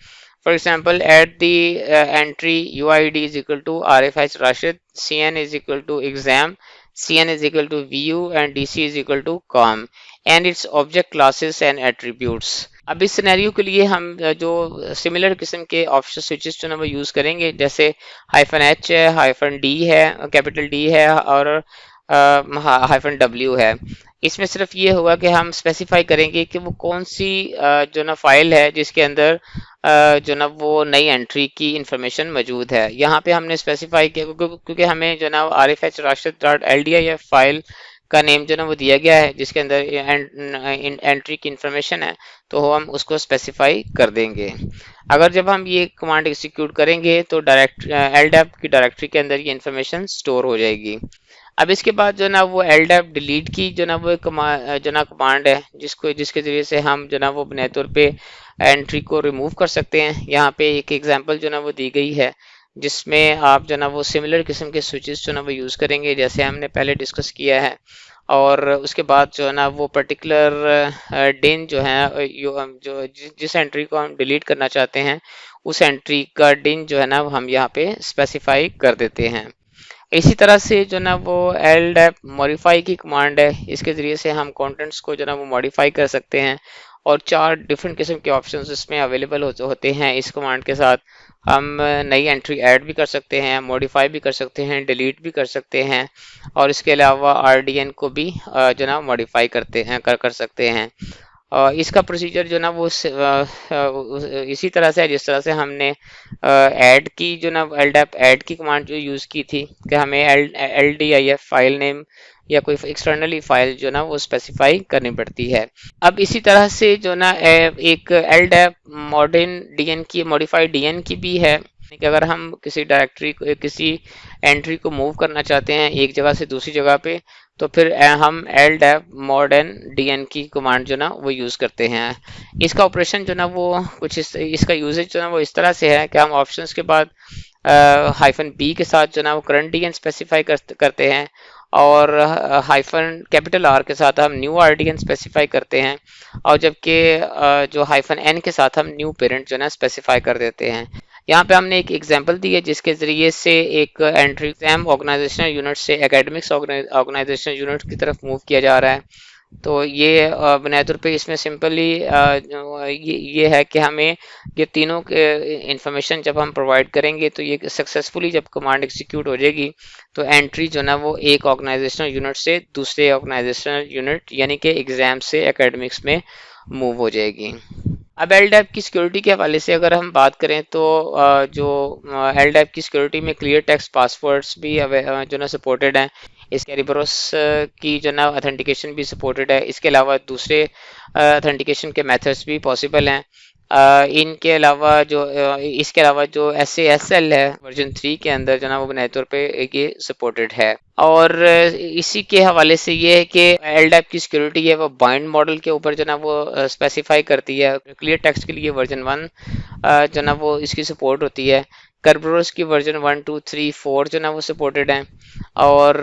For example, add the entry UID is equal to RFH Rashid, CN is equal to exam, CN is equal to VU and DC is equal to com and its object classes and attributes. अब इस scenario के लिए हम जो similar किस्म के option switches जो ना वो यूज़ करेंगे जैसे -h है, -d है, कैपिटल D है और -w है। इसमें सिर्फ ये होगा कि हम स्पेसिफाई करेंगे कि वो कौन सी जो ना फाइल है जिसके अंदर जो ना वो नई एंट्री की इंफॉर्मेशन मौजूद है। यहाँ पे हमने स्पेसिफाई किया क्योंकि हमें जो ना RFH rashid.ldif फाइल का नेम जो ना वो दिया गया है जिसके अंदर एंट्री की इंफॉर्मेशन है तो हम उसको स्पेसिफाई कर देंगे। अगर जब हम ये कमांड एग्जीक्यूट करेंगे तो LDAP की डायरेक्टरी के अंदर ये इंफॉर्मेशन स्टोर हो जाएगी। अब इसके बाद जो ना वो LDAP डिलीट की जो ना वो जो ना कमांड है जिसके जरिए से हम जो ना वो बुनियादी तौर पे एंट्री को रिमूव कर सकते हैं। यहाँ पे एक एग्जांपल जो ना वो दी गई है जिसमें आप जो ना वो सिमिलर किस्म के स्विचेस जो ना वो यूज़ करेंगे जैसे हमने पहले डिस्कस किया है। और उसके बाद जो है ना वो पर्टिकुलर डिन जो है जिस एंट्री को हम डिलीट करना चाहते हैं उस एंट्री का डिन जो है ना हम यहाँ पे स्पेसिफाई कर देते हैं। इसी तरह से जो ना वो LDAP मॉडिफाई की कमांड है, इसके ज़रिए से हम कंटेंट्स को जो ना वो मॉडिफाई कर सकते हैं और 4 डिफरेंट किस्म के ऑप्शंस इसमें अवेलेबल होते हैं। इस कमांड के साथ हम नई एंट्री ऐड भी कर सकते हैं, मॉडिफाई भी कर सकते हैं, डिलीट भी कर सकते हैं और इसके अलावा RDN को भी जो ना मॉडिफाई कर सकते हैं। इसका प्रोसीजर जो ना वो इसी तरह से है जिस तरह से हमने ऐड की जो ना LDAP ऐड की कमांड जो यूज़ की थी कि हमें LDIF फाइल नेम या कोई एक्सटर्नली फाइल जो ना वो स्पेसिफाई करनी पड़ती है। अब इसी तरह से जो ना एक LDAP मॉडर्न DN की मॉडिफाइड DN की भी है कि अगर हम किसी डायरेक्टरी को किसी एंट्री को मूव करना चाहते हैं एक जगह से दूसरी जगह पे तो फिर हम LDAP मॉडर्न DN की कमांड जो ना वो यूज़ करते हैं। इसका ऑपरेशन जो ना वो इसका यूजेज जो ना वो इस तरह से है कि हम ऑप्शंस के बाद -B के साथ जो ना वो करंट DN स्पेसिफाई करते हैं और -R के साथ हम न्यू RDN स्पेसिफाई करते हैं और जबकि जो -N के साथ हम न्यू पेरेंट जो ना स्पेसिफाई कर देते हैं। यहाँ पे हमने एक एग्जांपल दी है जिसके जरिए से एक एंट्री एग्जाम ऑर्गेनाइजेशनल यूनिट से एकेडमिक्स ऑर्गेनाइजेशनल यूनिट की तरफ मूव किया जा रहा है। तो ये बुनियादी तौर पे इसमें सिंपली ये है कि हमें ये तीनों इंफॉर्मेशन जब हम प्रोवाइड करेंगे तो ये सक्सेसफुली जब कमांड एग्जीक्यूट हो जाएगी तो एंट्री जो ना वो एक ऑर्गेनाइजेशनल यूनिट से दूसरे ऑर्गेनाइजेशनल यूनिट यानी कि एग्जाम से एकेडमिक्स में मूव हो जाएगी। अब LDAP की सिक्योरिटी के हवाले से अगर हम बात करें तो जो LDAP की सिक्योरिटी में क्लियर टेक्स्ट पासवर्ड्स भी जो ना सपोर्टेड हैं। इसके रिबरोस की जो ना ऑथेंटिकेशन भी सपोर्टेड है। इसके अलावा दूसरे ऑथेंटिकेशन के मेथड्स भी पॉसिबल हैं। इनके अलावा इसके अलावा जो SASL है वर्जन 3 के अंदर जो ना वो बुनियादी तौर पे ये सपोर्टेड है। और इसी के हवाले से ये है कि LDAP की सिक्योरिटी है वो बाइंड मॉडल के ऊपर जो ना वो स्पेसिफाई करती है। क्लियर टेक्स्ट के लिए वर्जन 1 जो ना वो इसकी सपोर्ट होती है। कर्बरोस की वर्जन 1, 2, 3, 4 जो ना वो सपोर्टेड हैं और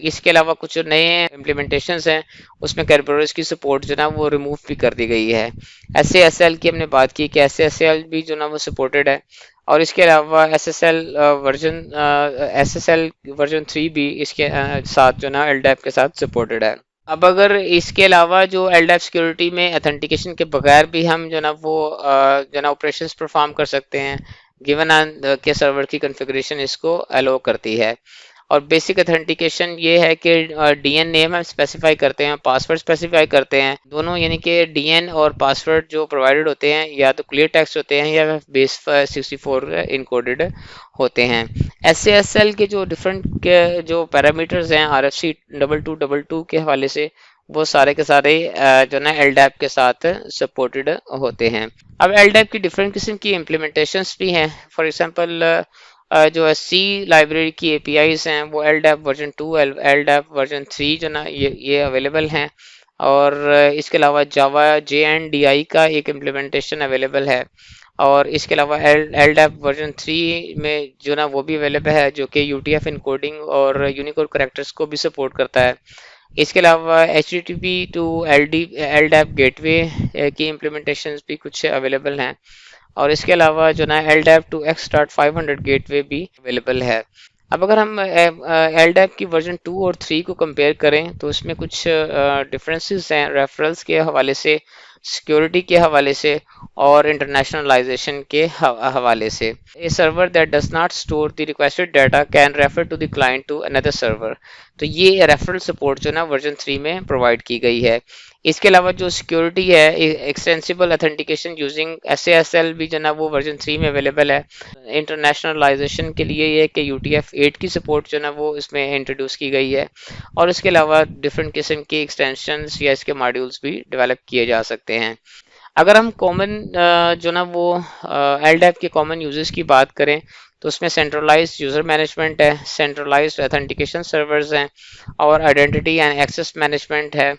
इसके अलावा कुछ नए इम्प्लीमेंटेशंस हैं उसमें कर्बरोस की सपोर्ट जो ना वो रिमूव भी कर दी गई है। SASL की हमने बात की कि SASL भी जो ना वो सपोर्टेड है और इसके अलावा SSL वर्जन 3 भी इसके साथ जो ना LDAP के साथ सपोर्टेड है। अब अगर इसके अलावा जो LDAP सिक्योरिटी में ऑथेंटिकेशन के बगैर भी हम जो ना वो जो ना ऑपरेशंस परफॉर्म कर सकते हैं गिवन के सर्वर की कॉन्फ़िगरेशन इसको अलो करती है। और बेसिक ऑथेंटिकेशन ये है कि DN नेम हम स्पेसिफाई करते हैं, पासवर्ड स्पेसिफाई करते हैं दोनों, यानी कि DN और पासवर्ड जो प्रोवाइडेड होते हैं या तो क्लियर टेक्स्ट होते हैं या बेस 64 इनकोडेड होते हैं। SASL के जो डिफरेंट के जो पैरामीटर्स हैं RFC 2222 के हवाले से वो सारे के सारे जो ना LDAP के साथ सपोर्टेड होते हैं। अब LDAP की डिफरेंट किस्म की इम्प्लीमेंटेशंस भी हैं। फॉर एग्जांपल जो C लाइब्रेरी की APIs हैं वो LDAP वर्जन 2, LDAP वर्जन 3 जो ना ये अवेलेबल हैं और इसके अलावा जावा JNDI का एक इम्प्लीमेंटेशन अवेलेबल है और इसके अलावा LDAP वर्जन 3 में जो ना वो भी अवेलेबल है जो कि UTF इनकोडिंग और यूनिकोड करैक्टर्स को भी सपोर्ट करता है। इसके अलावा HTTP टू LDAP गेटवे की इम्प्लीमेंटेशंस भी कुछ अवेलेबल हैं और इसके अलावा जो ना LDAP टू X.500 गेटवे भी अवेलेबल है। अब अगर हम LDAP की वर्जन 2 और 3 को कंपेयर करें तो उसमें कुछ डिफरेंसेस हैं रेफरल्स के हवाले से, सिक्योरिटी के हवाले से और इंटरनेशनलाइजेशन के हवाले से। A server that does not store the requested data can refer to the client to another server. तो ये रेफरल सपोर्ट जो ना वर्जन 3 में प्रोवाइड की गई है। इसके अलावा जो सिक्योरिटी है एक्सटेंसिबल ऑथेंटिकेशन यूजिंग SASL भी जो ना वो वर्जन 3 में अवेलेबल है। इंटरनेशनलाइजेशन के लिए ये कि UTF-8 की सपोर्ट जो ना वो इसमें इंट्रोड्यूस की गई है और इसके अलावा डिफरेंट किस्म की एक्सटेंशंस या इसके मॉड्यूल्स भी डेवलप किए जा सकते हैं। अगर हम कॉमन जो ना वो LDAP के कॉमन यूजेस की बात करें तो उसमें सेंट्रलाइज्ड यूजर मैनेजमेंट है, सेंट्रलाइज्ड ऑथेंटिकेशन सर्वर्स हैं और आइडेंटिटी एंड एक्सेस मैनेजमेंट है।